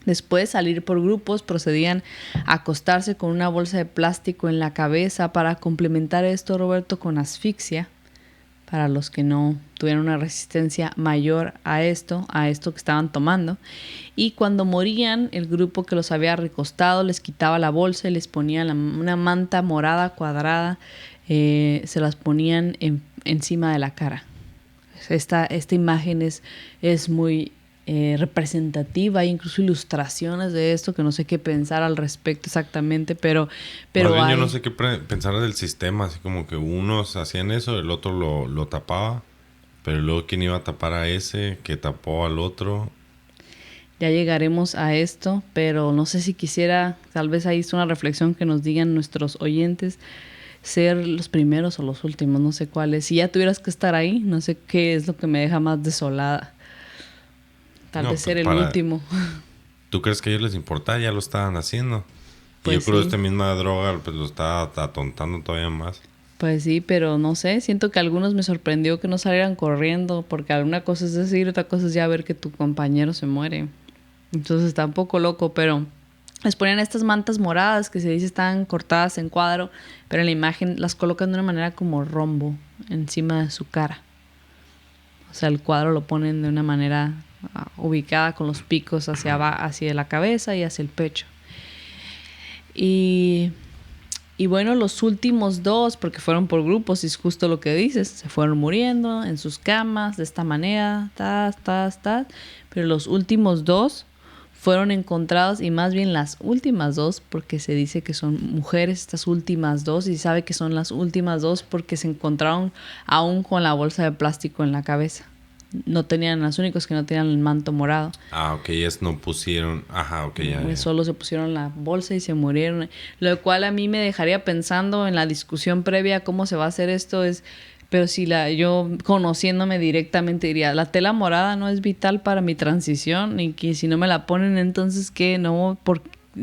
S3: Después de salir por grupos, procedían a acostarse con una bolsa de plástico en la cabeza para complementar esto, Roberto, con asfixia, para los que no tuvieran una resistencia mayor a esto que estaban tomando. Y cuando morían, el grupo que los había recostado les quitaba la bolsa y les ponía una manta morada cuadrada, se las ponían encima de la cara. Esta imagen es muy representativa. Hay incluso ilustraciones de esto que no sé qué pensar al respecto exactamente, pero
S2: yo no sé qué pensar del sistema, así como que unos hacían eso, el otro lo tapaba, pero luego quién iba a tapar a ese que tapó al otro.
S3: Ya llegaremos a esto, pero no sé si quisiera, tal vez ahí es una reflexión que nos digan nuestros oyentes, ser los primeros o los últimos, no sé cuáles. Si ya tuvieras que estar ahí, no sé qué es lo que me deja más desolada. Tal vez ser el último.
S2: ¿Tú crees que a ellos les importa? Ya lo estaban haciendo.
S3: Pues
S2: y yo creo que
S3: sí.
S2: esta misma droga pues lo está atontando todavía más.
S3: Pues sí, pero no sé. Siento que a algunos me sorprendió que no salieran corriendo, porque alguna cosa es decir, otra cosa es ya ver que tu compañero se muere. Entonces está un poco loco, pero les ponían estas mantas moradas que se dice están cortadas en cuadro, pero en la imagen las colocan de una manera como rombo encima de su cara. O sea, el cuadro lo ponen de una manera ubicada con los picos hacia la cabeza y hacia el pecho. Y bueno, los últimos dos, porque fueron por grupos, y es justo lo que dices, se fueron muriendo en sus camas de esta manera, pero los últimos dos fueron encontrados, y más bien las últimas dos, porque se dice que son mujeres estas últimas dos, y sabe que son las últimas dos porque se encontraron aún con la bolsa de plástico en la cabeza. No tenían, los únicos que no tenían el manto morado.
S2: Ah, ok, ellas no pusieron... Ajá, ok, ya.
S3: Solo se pusieron la bolsa y se murieron. Lo cual a mí me dejaría pensando en la discusión previa, cómo se va a hacer esto, pero si yo conociéndome directamente diría, la tela morada no es vital para mi transición, y que si no me la ponen, entonces ¿qué? No,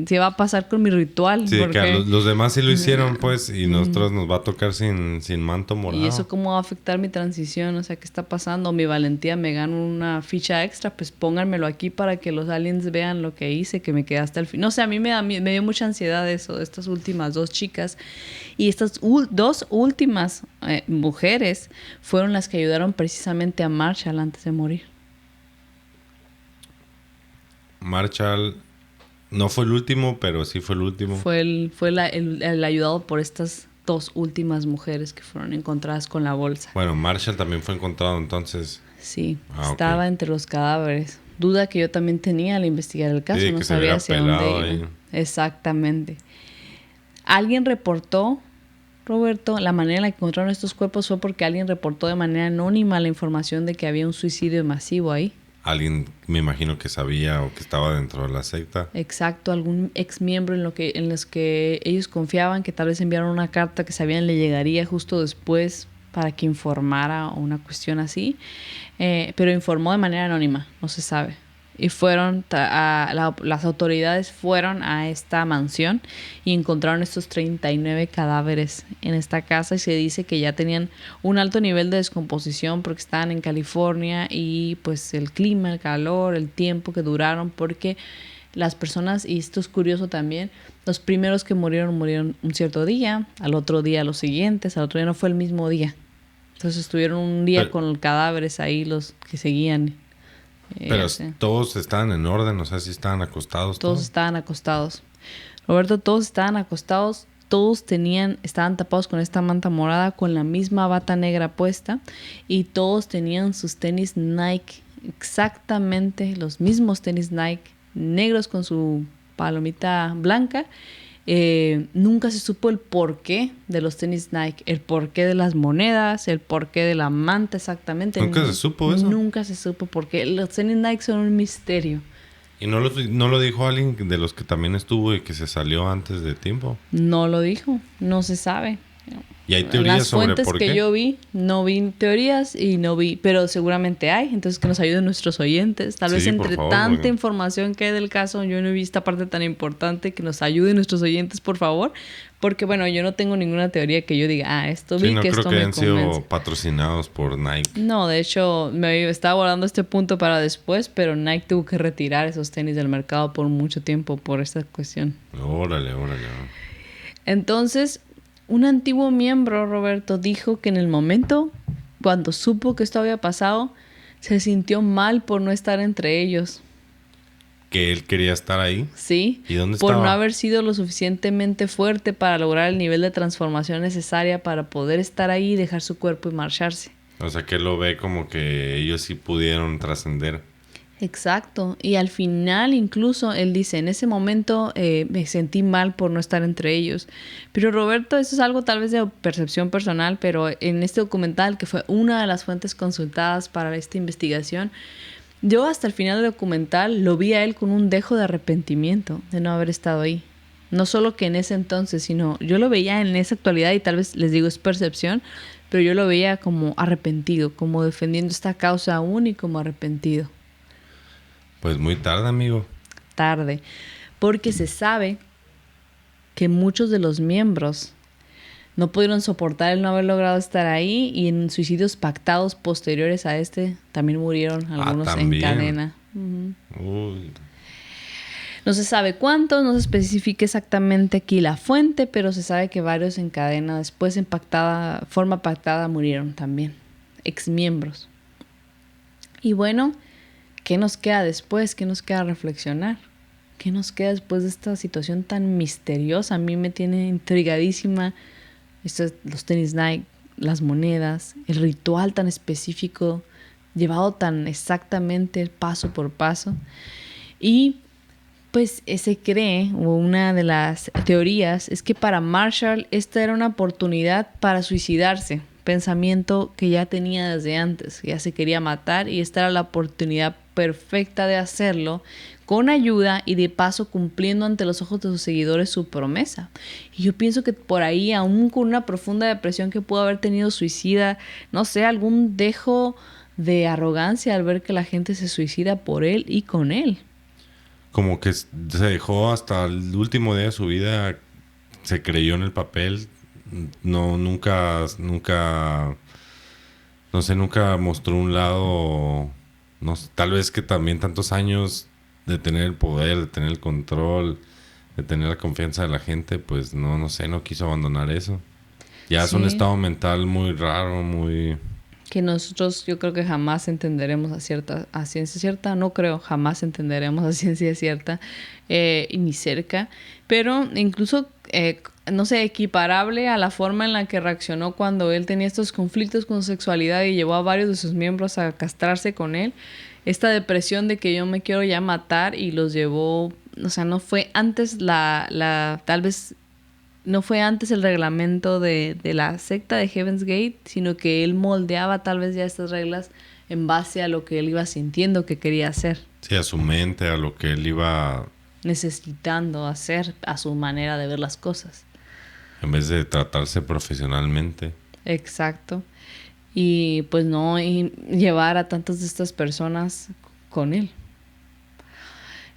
S3: ¿qué va a pasar con mi ritual?
S2: Sí, que los demás sí lo hicieron, pues, y nosotros nos va a tocar sin manto morado.
S3: ¿Y eso cómo va a afectar mi transición? O sea, ¿qué está pasando? Mi valentía, me gano una ficha extra, pues pónganmelo aquí para que los aliens vean lo que hice, que me quedé hasta el fin. No sé, a mí me dio mucha ansiedad eso, de estas últimas dos chicas. Y estas dos últimas mujeres fueron las que ayudaron precisamente a Marshall antes de morir.
S2: Marshall... No fue el último, pero sí fue el último.
S3: Fue el ayudado por estas dos últimas mujeres que fueron encontradas con la bolsa.
S2: Bueno, Marshall también fue encontrado entonces.
S3: Sí, estaba entre los cadáveres. Duda que yo también tenía al investigar el caso.
S2: Sí,
S3: no
S2: que
S3: sabía hacia dónde iba.
S2: ahí.
S3: Exactamente. Alguien reportó, Roberto, la manera en la que encontraron estos cuerpos fue porque alguien reportó de manera anónima la información de que había un suicidio masivo ahí.
S2: Alguien, me imagino que sabía o que estaba dentro de la secta.
S3: Exacto, algún ex miembro en los que ellos confiaban, que tal vez enviaron una carta que sabían le llegaría justo después para que informara o una cuestión así, pero informó de manera anónima, no se sabe. y las autoridades fueron a esta mansión y encontraron estos 39 cadáveres en esta casa y se dice que ya tenían un alto nivel de descomposición porque estaban en California y pues el clima, el calor, el tiempo que duraron, porque las personas, y esto es curioso también, los primeros que murieron un cierto día, al otro día los siguientes, al otro día no fue el mismo día. Entonces estuvieron un día con cadáveres ahí los que seguían.
S2: Pero todos estaban en orden, o sea, sí estaban acostados.
S3: Todos estaban acostados. Roberto, todos estaban acostados, todos estaban tapados con esta manta morada, con la misma bata negra puesta, y todos tenían sus tenis Nike, exactamente los mismos tenis Nike, negros con su palomita blanca. Nunca se supo el porqué de los tenis Nike, el porqué de las monedas, el porqué de la manta exactamente.
S2: ¿Nunca se supo eso?
S3: Nunca se supo porque los tenis Nike son un misterio.
S2: ¿Y no lo dijo alguien de los que también estuvo y que se salió antes de tiempo?
S3: No lo dijo, no se sabe.
S2: ¿Y hay teorías sobre por qué?
S3: Las fuentes que yo vi, no vi teorías y no vi, pero seguramente hay, entonces que nos ayuden nuestros oyentes. Tal vez entre tanta información que hay del caso, yo no he visto esta parte tan importante, que nos ayuden nuestros oyentes, por favor, porque bueno, yo no tengo ninguna teoría que yo diga, esto vi, que esto me convence. No creo que hayan sido
S2: patrocinados por Nike.
S3: No, de hecho, me estaba guardando este punto para después, pero Nike tuvo que retirar esos tenis del mercado por mucho tiempo por esta cuestión.
S2: Órale.
S3: Entonces, un antiguo miembro, Roberto, dijo que en el momento, cuando supo que esto había pasado, se sintió mal por no estar entre ellos.
S2: ¿Que él quería estar ahí?
S3: Sí.
S2: ¿Y dónde estaba?
S3: Por no haber sido lo suficientemente fuerte para lograr el nivel de transformación necesaria para poder estar ahí y dejar su cuerpo y marcharse.
S2: O sea, que él lo ve como que ellos sí pudieron trascender.
S3: Exacto. Y al final incluso él dice, en ese momento me sentí mal por no estar entre ellos. Pero Roberto, eso es algo tal vez de percepción personal, pero en este documental, que fue una de las fuentes consultadas para esta investigación, yo hasta el final del documental lo vi a él con un dejo de arrepentimiento de no haber estado ahí. No solo que en ese entonces, sino yo lo veía en esa actualidad y tal vez les digo es percepción, pero yo lo veía como arrepentido, como defendiendo esta causa aún y como arrepentido.
S2: Pues muy tarde, amigo.
S3: Tarde, porque se sabe que muchos de los miembros no pudieron soportar el no haber logrado estar ahí y en suicidios pactados posteriores a este también murieron algunos en cadena.
S2: Uy.
S3: No se sabe cuántos, no se especifica exactamente aquí la fuente, pero se sabe que varios en cadena después en forma pactada murieron también, exmiembros. Y bueno, ¿qué nos queda después? ¿Qué nos queda reflexionar? ¿Qué nos queda después de esta situación tan misteriosa? A mí me tiene intrigadísima los tenis Nike, las monedas, el ritual tan específico, llevado tan exactamente paso por paso. Y pues se cree, o una de las teorías, es que para Marshall esta era una oportunidad para suicidarse. Pensamiento que ya tenía desde antes, ya se quería matar y esta era la oportunidad perfecta de hacerlo con ayuda y de paso cumpliendo ante los ojos de sus seguidores su promesa. Y yo pienso que por ahí, aún con una profunda depresión que pudo haber tenido suicida, no sé, algún dejo de arrogancia al ver que la gente se suicida por él y con él.
S2: Como que se dejó hasta el último día de su vida, se creyó en el papel. Nunca mostró un lado, no sé, tal vez que también tantos años de tener el poder, de tener el control, de tener la confianza de la gente, pues no quiso abandonar eso. Ya es un estado mental muy raro, muy...
S3: Que nosotros yo creo que jamás entenderemos a ciencia cierta, no creo, jamás entenderemos a ciencia cierta, ni cerca, pero incluso, no sé, equiparable a la forma en la que reaccionó cuando él tenía estos conflictos con su sexualidad y llevó a varios de sus miembros a castrarse con él, esta depresión de que yo me quiero ya matar y los llevó, o sea, no fue antes tal vez... No fue antes el reglamento de la secta de Heaven's Gate, sino que él moldeaba tal vez ya estas reglas en base a lo que él iba sintiendo que quería hacer.
S2: Sí, a su mente, a lo que él iba...
S3: necesitando hacer, a su manera de ver las cosas.
S2: En vez de tratarse profesionalmente.
S3: Exacto. Y pues no llevar a tantas de estas personas con él.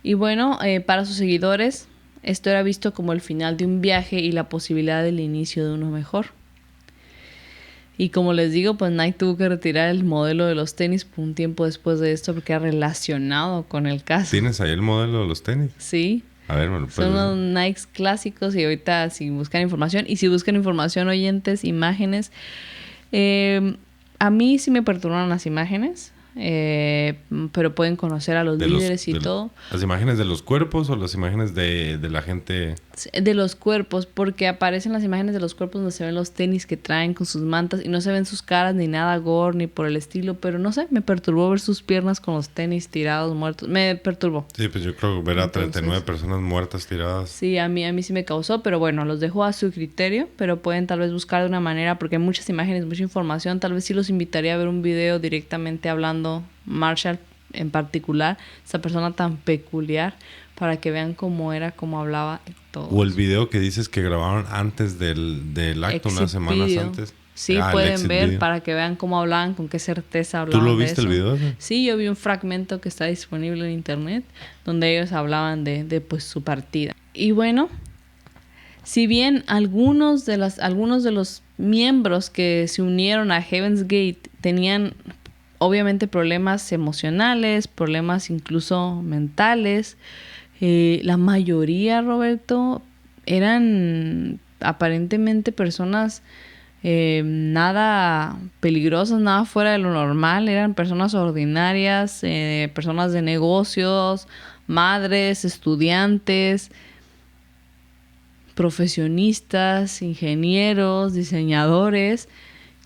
S3: Y bueno, para sus seguidores, esto era visto como el final de un viaje y la posibilidad del inicio de uno mejor. Y como les digo, pues Nike tuvo que retirar el modelo de los tenis por un tiempo después de esto porque era relacionado con el caso.
S2: ¿Tienes ahí el modelo de los tenis?
S3: Sí.
S2: A ver, bueno,
S3: son unos Nikes clásicos y ahorita si buscan información, y si buscan información, oyentes, imágenes, a mí sí me perturbaron las imágenes, pero pueden conocer a los líderes y todo.
S2: ¿Las imágenes de los cuerpos o las imágenes de la gente?
S3: De los cuerpos, porque aparecen las imágenes de los cuerpos donde se ven los tenis que traen con sus mantas y no se ven sus caras ni nada gore ni por el estilo, pero no sé, me perturbó ver sus piernas con los tenis tirados, muertos, me perturbó.
S2: Sí, pues yo creo que ver a 39 personas muertas tiradas.
S3: Sí, a mí sí me causó, pero bueno, los dejo a su criterio, pero pueden tal vez buscar de una manera, porque hay muchas imágenes, mucha información, tal vez sí los invitaría a ver un video directamente hablando Marshall en particular, esa persona tan peculiar, para que vean cómo era, cómo hablaba y todo.
S2: O el video que dices que grabaron antes del acto, unas semanas antes.
S3: Sí, pueden ver video, para que vean cómo hablaban, con qué certeza hablaban.
S2: ¿Tú lo viste el video?
S3: Sí, yo vi un fragmento que está disponible en internet donde ellos hablaban de pues su partida. Y bueno, si bien algunos de los miembros que se unieron a Heaven's Gate tenían obviamente problemas emocionales, problemas incluso mentales, la mayoría, Roberto, eran aparentemente personas nada peligrosas, nada fuera de lo normal. Eran personas ordinarias, personas de negocios, madres, estudiantes, profesionistas, ingenieros, diseñadores,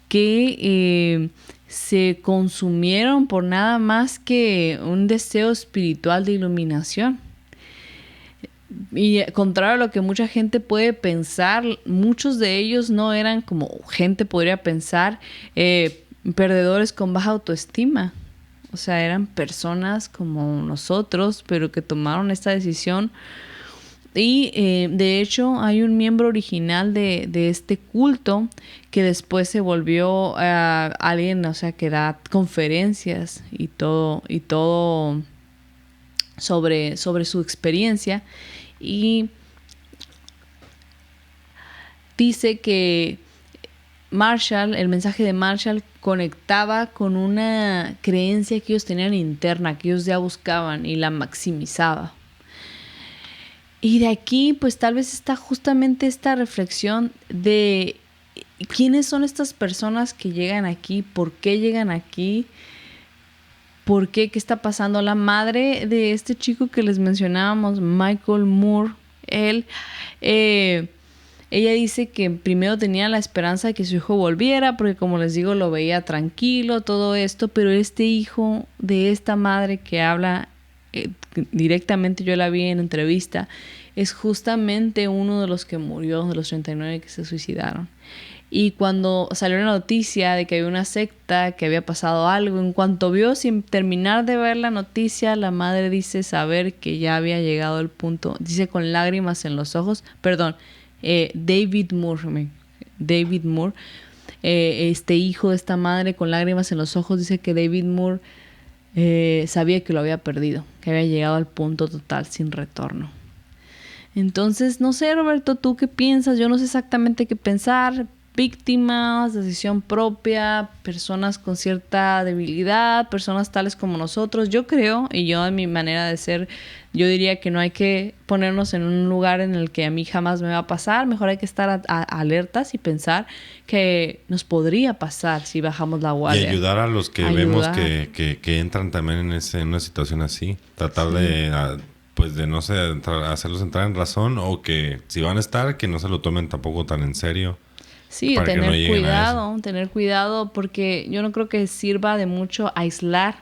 S3: que se consumieron por nada más que un deseo espiritual de iluminación. Y contrario a lo que mucha gente puede pensar, muchos de ellos no eran como gente podría pensar, perdedores con baja autoestima. O sea, eran personas como nosotros, pero que tomaron esta decisión. Y de hecho hay un miembro original de este culto que después se volvió alguien, o sea, que da conferencias y todo sobre su experiencia. Y dice que Marshall, el mensaje de Marshall conectaba con una creencia que ellos tenían interna, que ellos ya buscaban y la maximizaba. Y de aquí, pues tal vez está justamente esta reflexión de quiénes son estas personas que llegan aquí, por qué llegan aquí, por qué, qué está pasando. La madre de este chico que les mencionábamos, Michael Moore, ella dice que primero tenía la esperanza de que su hijo volviera, porque como les digo, lo veía tranquilo, todo esto, pero este hijo de esta madre que habla directamente, yo la vi en entrevista, es justamente uno de los que murió, de los 39 que se suicidaron. Y cuando salió la noticia de que había una secta, que había pasado algo, en cuanto vio, sin terminar de ver la noticia, la madre dice saber que ya había llegado el punto, dice con lágrimas en los ojos, David Moore, este hijo de esta madre con lágrimas en los ojos, dice que David Moore sabía que lo había perdido, que había llegado al punto total sin retorno. Entonces, no sé, Roberto, ¿tú qué piensas? Yo no sé exactamente qué pensar. Víctimas, decisión propia, personas con cierta debilidad, personas tales como nosotros. Yo creo, y yo en mi manera de ser, yo diría que no hay que ponernos en un lugar en el que a mí jamás me va a pasar. Mejor hay que estar alertas y pensar que nos podría pasar si bajamos la guardia.
S2: Y ayudar a los que vemos que entran también en una situación así. Tratar de no sé, hacerlos entrar en razón, o que si van a estar, que no se lo tomen tampoco tan en serio.
S3: Sí, tener cuidado, porque yo no creo que sirva de mucho aislar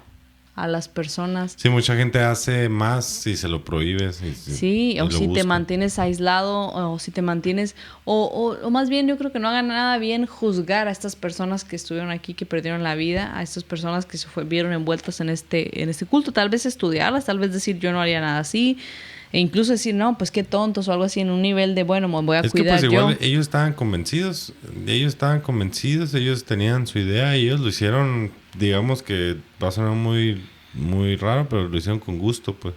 S3: a las personas.
S2: Sí, mucha gente hace más si se lo prohíbes.
S3: Sí, o si te mantienes aislado, o si te mantienes... O más bien, yo creo que no hagan nada bien juzgar a estas personas que estuvieron aquí, que perdieron la vida, a estas personas que vieron envueltas en este culto. Tal vez estudiarlas, tal vez decir yo no haría nada así. E incluso decir, no, pues qué tontos o algo así, en un nivel de, bueno, me voy a cuidar yo. Es que pues igual
S2: ellos estaban convencidos, ellos tenían su idea y ellos lo hicieron, digamos que va a sonar muy, muy raro, pero lo hicieron con gusto, pues.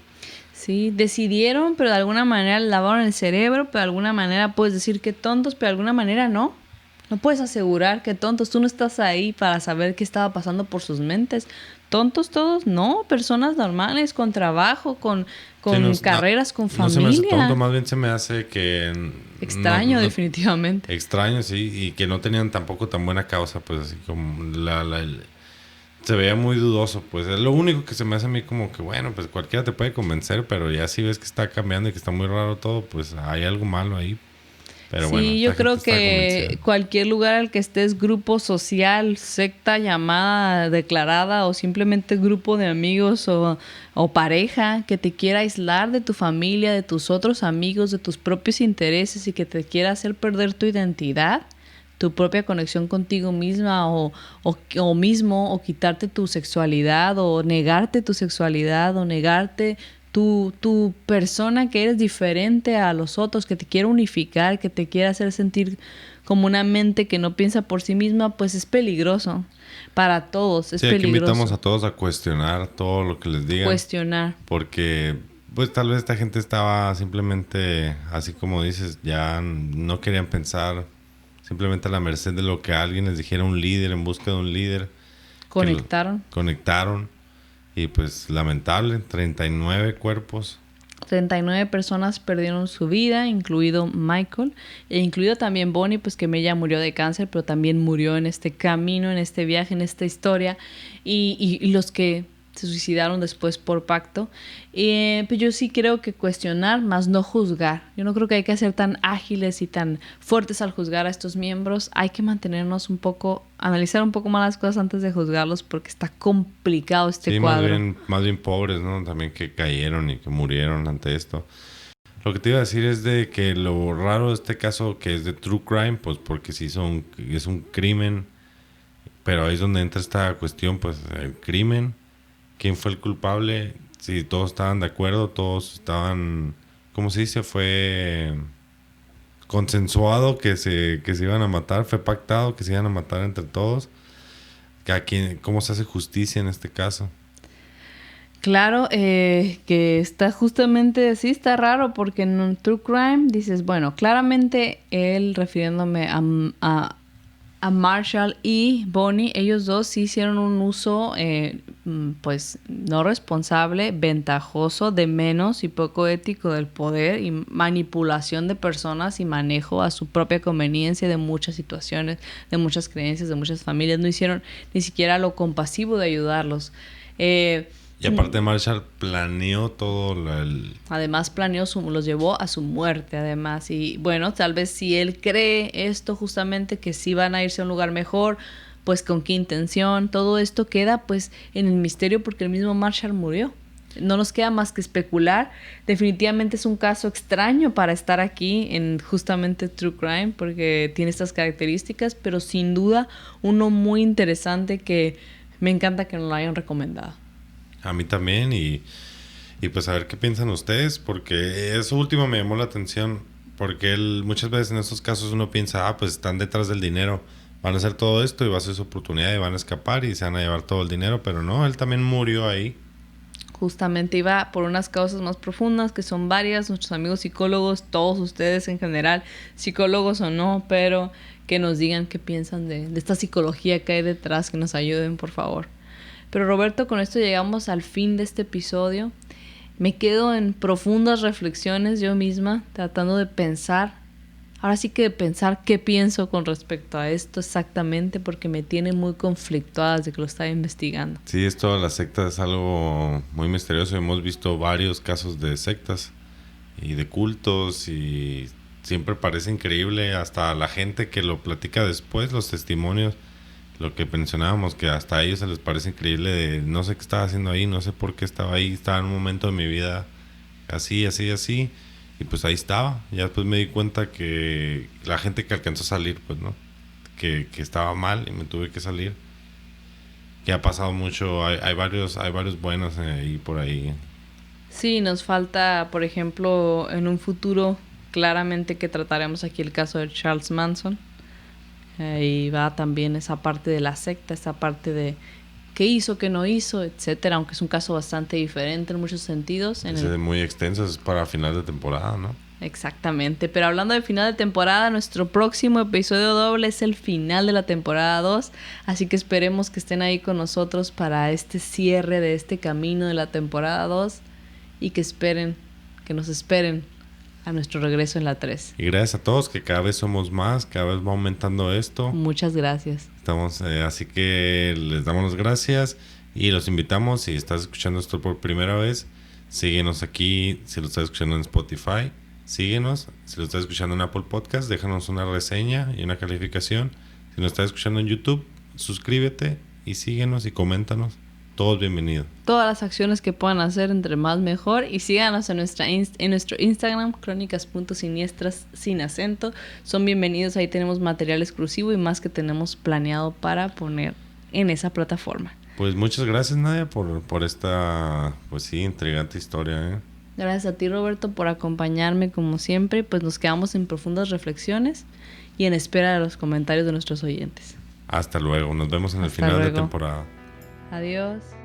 S3: Sí, decidieron, pero de alguna manera lavaron el cerebro, pero de alguna manera puedes decir que tontos, pero de alguna manera no. No puedes asegurar que tontos. Tú no estás ahí para saber qué estaba pasando por sus mentes. Tontos todos, no. Personas normales, con trabajo, con carreras, con familia.
S2: No se me hace tonto, más bien se me hace que...
S3: Extraño, definitivamente.
S2: Extraño, sí. Y que no tenían tampoco tan buena causa, pues así como se veía muy dudoso, pues. Es lo único que se me hace a mí como que, bueno, pues cualquiera te puede convencer, pero ya si ves que está cambiando y que está muy raro todo, pues hay algo malo ahí. Pero
S3: sí,
S2: bueno,
S3: yo creo que cualquier lugar al que estés, grupo social, secta llamada, declarada, o simplemente grupo de amigos o pareja que te quiera aislar de tu familia, de tus otros amigos, de tus propios intereses y que te quiera hacer perder tu identidad, tu propia conexión contigo misma o mismo, o quitarte tu sexualidad, o negarte tu sexualidad, o negarte tu persona, que eres diferente a los otros, que te quiere unificar, que te quiere hacer sentir como una mente que no piensa por sí misma, pues es peligroso para todos, es peligroso. Aquí
S2: invitamos a todos a cuestionar todo lo que les digan.
S3: Cuestionar.
S2: Porque pues tal vez esta gente estaba simplemente, así como dices, ya no querían pensar, simplemente a la merced de lo que alguien les dijera, un líder, en busca de un líder. Conectaron. Y pues lamentable, 39 cuerpos.
S3: 39 personas perdieron su vida, incluido Michael, e incluido también Bonnie, pues que ella murió de cáncer, pero también murió en este camino, en este viaje, en esta historia. Y los que se suicidaron después por pacto. Pues yo sí creo que cuestionar, más no juzgar. Yo no creo que hay que ser tan ágiles y tan fuertes al juzgar a estos miembros. Hay que mantenernos un poco, analizar un poco más las cosas antes de juzgarlos, porque está complicado este cuadro.
S2: Más bien pobres, ¿no? También que cayeron y que murieron ante esto. Lo que te iba a decir es de que lo raro de este caso, que es de True Crime, pues porque sí es un crimen, pero ahí es donde entra esta cuestión, pues el crimen. ¿Quién fue el culpable? Si todos estaban de acuerdo, todos estaban... ¿Cómo se dice? Fue consensuado que se iban a matar, fue pactado que se iban a matar entre todos. ¿Cómo se hace justicia en este caso?
S3: Claro, que está justamente así, está raro, porque en un True Crime dices, bueno, claramente él, refiriéndome a Marshall y Bonnie, ellos dos sí hicieron un uso pues no responsable, ventajoso, de menos y poco ético del poder y manipulación de personas y manejo a su propia conveniencia de muchas situaciones, de muchas creencias, de muchas familias. No hicieron ni siquiera lo compasivo de ayudarlos.
S2: Y aparte Marshall planeó todo
S3: Además planeó, los llevó a su muerte, además. Y bueno, tal vez si él cree esto justamente, que sí van a irse a un lugar mejor, pues con qué intención. Todo esto queda pues en el misterio, porque el mismo Marshall murió. No nos queda más que especular. Definitivamente es un caso extraño para estar aquí en justamente True Crime, porque tiene estas características, pero sin duda uno muy interesante que me encanta que nos lo hayan recomendado.
S2: A mí también, y pues a ver qué piensan ustedes, porque eso último me llamó la atención, porque muchas veces en estos casos uno piensa, pues están detrás del dinero, van a hacer todo esto y va a ser su oportunidad y van a escapar y se van a llevar todo el dinero, pero no, él también murió ahí.
S3: Justamente iba por unas causas más profundas, que son varias, nuestros amigos psicólogos, todos ustedes en general, psicólogos o no, pero que nos digan qué piensan de esta psicología que hay detrás, que nos ayuden, por favor. Pero Roberto, con esto llegamos al fin de este episodio. Me quedo en profundas reflexiones yo misma, tratando de pensar, ahora sí que de pensar qué pienso con respecto a esto exactamente, porque me tiene muy conflictuada desde que lo estaba investigando.
S2: Sí, esto de las sectas es algo muy misterioso. Hemos visto varios casos de sectas y de cultos y siempre parece increíble, hasta la gente que lo platica después, los testimonios. Lo que mencionábamos, que hasta a ellos se les parece increíble, de no sé qué estaba haciendo ahí, no sé por qué estaba ahí, estaba en un momento de mi vida así, y pues ahí estaba. Ya después me di cuenta que la gente que alcanzó a salir, pues no, que estaba mal y me tuve que salir. Que ha pasado mucho, hay varios buenos ahí por ahí.
S3: Sí, nos falta, por ejemplo, en un futuro, claramente que trataremos aquí el caso de Charles Manson. Y va también esa parte de la secta, esa parte de qué hizo, qué no hizo, etcétera, aunque es un caso bastante diferente en muchos sentidos.
S2: Es muy extenso, es para final de temporada, ¿no?
S3: Exactamente, pero hablando de final de temporada, nuestro próximo episodio doble es el final de la temporada 2, así que esperemos que estén ahí con nosotros para este cierre de este camino de la temporada 2 y que nos esperen a nuestro regreso en la 3.
S2: Y gracias a todos, que cada vez somos más, cada vez va aumentando esto.
S3: Muchas gracias.
S2: Así que les damos las gracias y los invitamos, si estás escuchando esto por primera vez, síguenos aquí, si lo estás escuchando en Spotify. Síguenos, si lo estás escuchando en Apple Podcast, déjanos una reseña y una calificación. Si nos estás escuchando en YouTube, suscríbete y síguenos y coméntanos. Todos bienvenidos.
S3: Todas las acciones que puedan hacer, entre más mejor. Y síganos en nuestro Instagram, crónicas.siniestras sin acento. Son bienvenidos, ahí tenemos material exclusivo y más que tenemos planeado para poner en esa plataforma.
S2: Pues muchas gracias, Nadia, por esta, pues sí, intrigante historia, ¿eh?
S3: Gracias a ti, Roberto, por acompañarme como siempre. Pues nos quedamos en profundas reflexiones y en espera de los comentarios de nuestros oyentes.
S2: Hasta luego. Nos vemos en el
S3: Hasta
S2: final
S3: luego.
S2: de temporada.
S3: Adiós.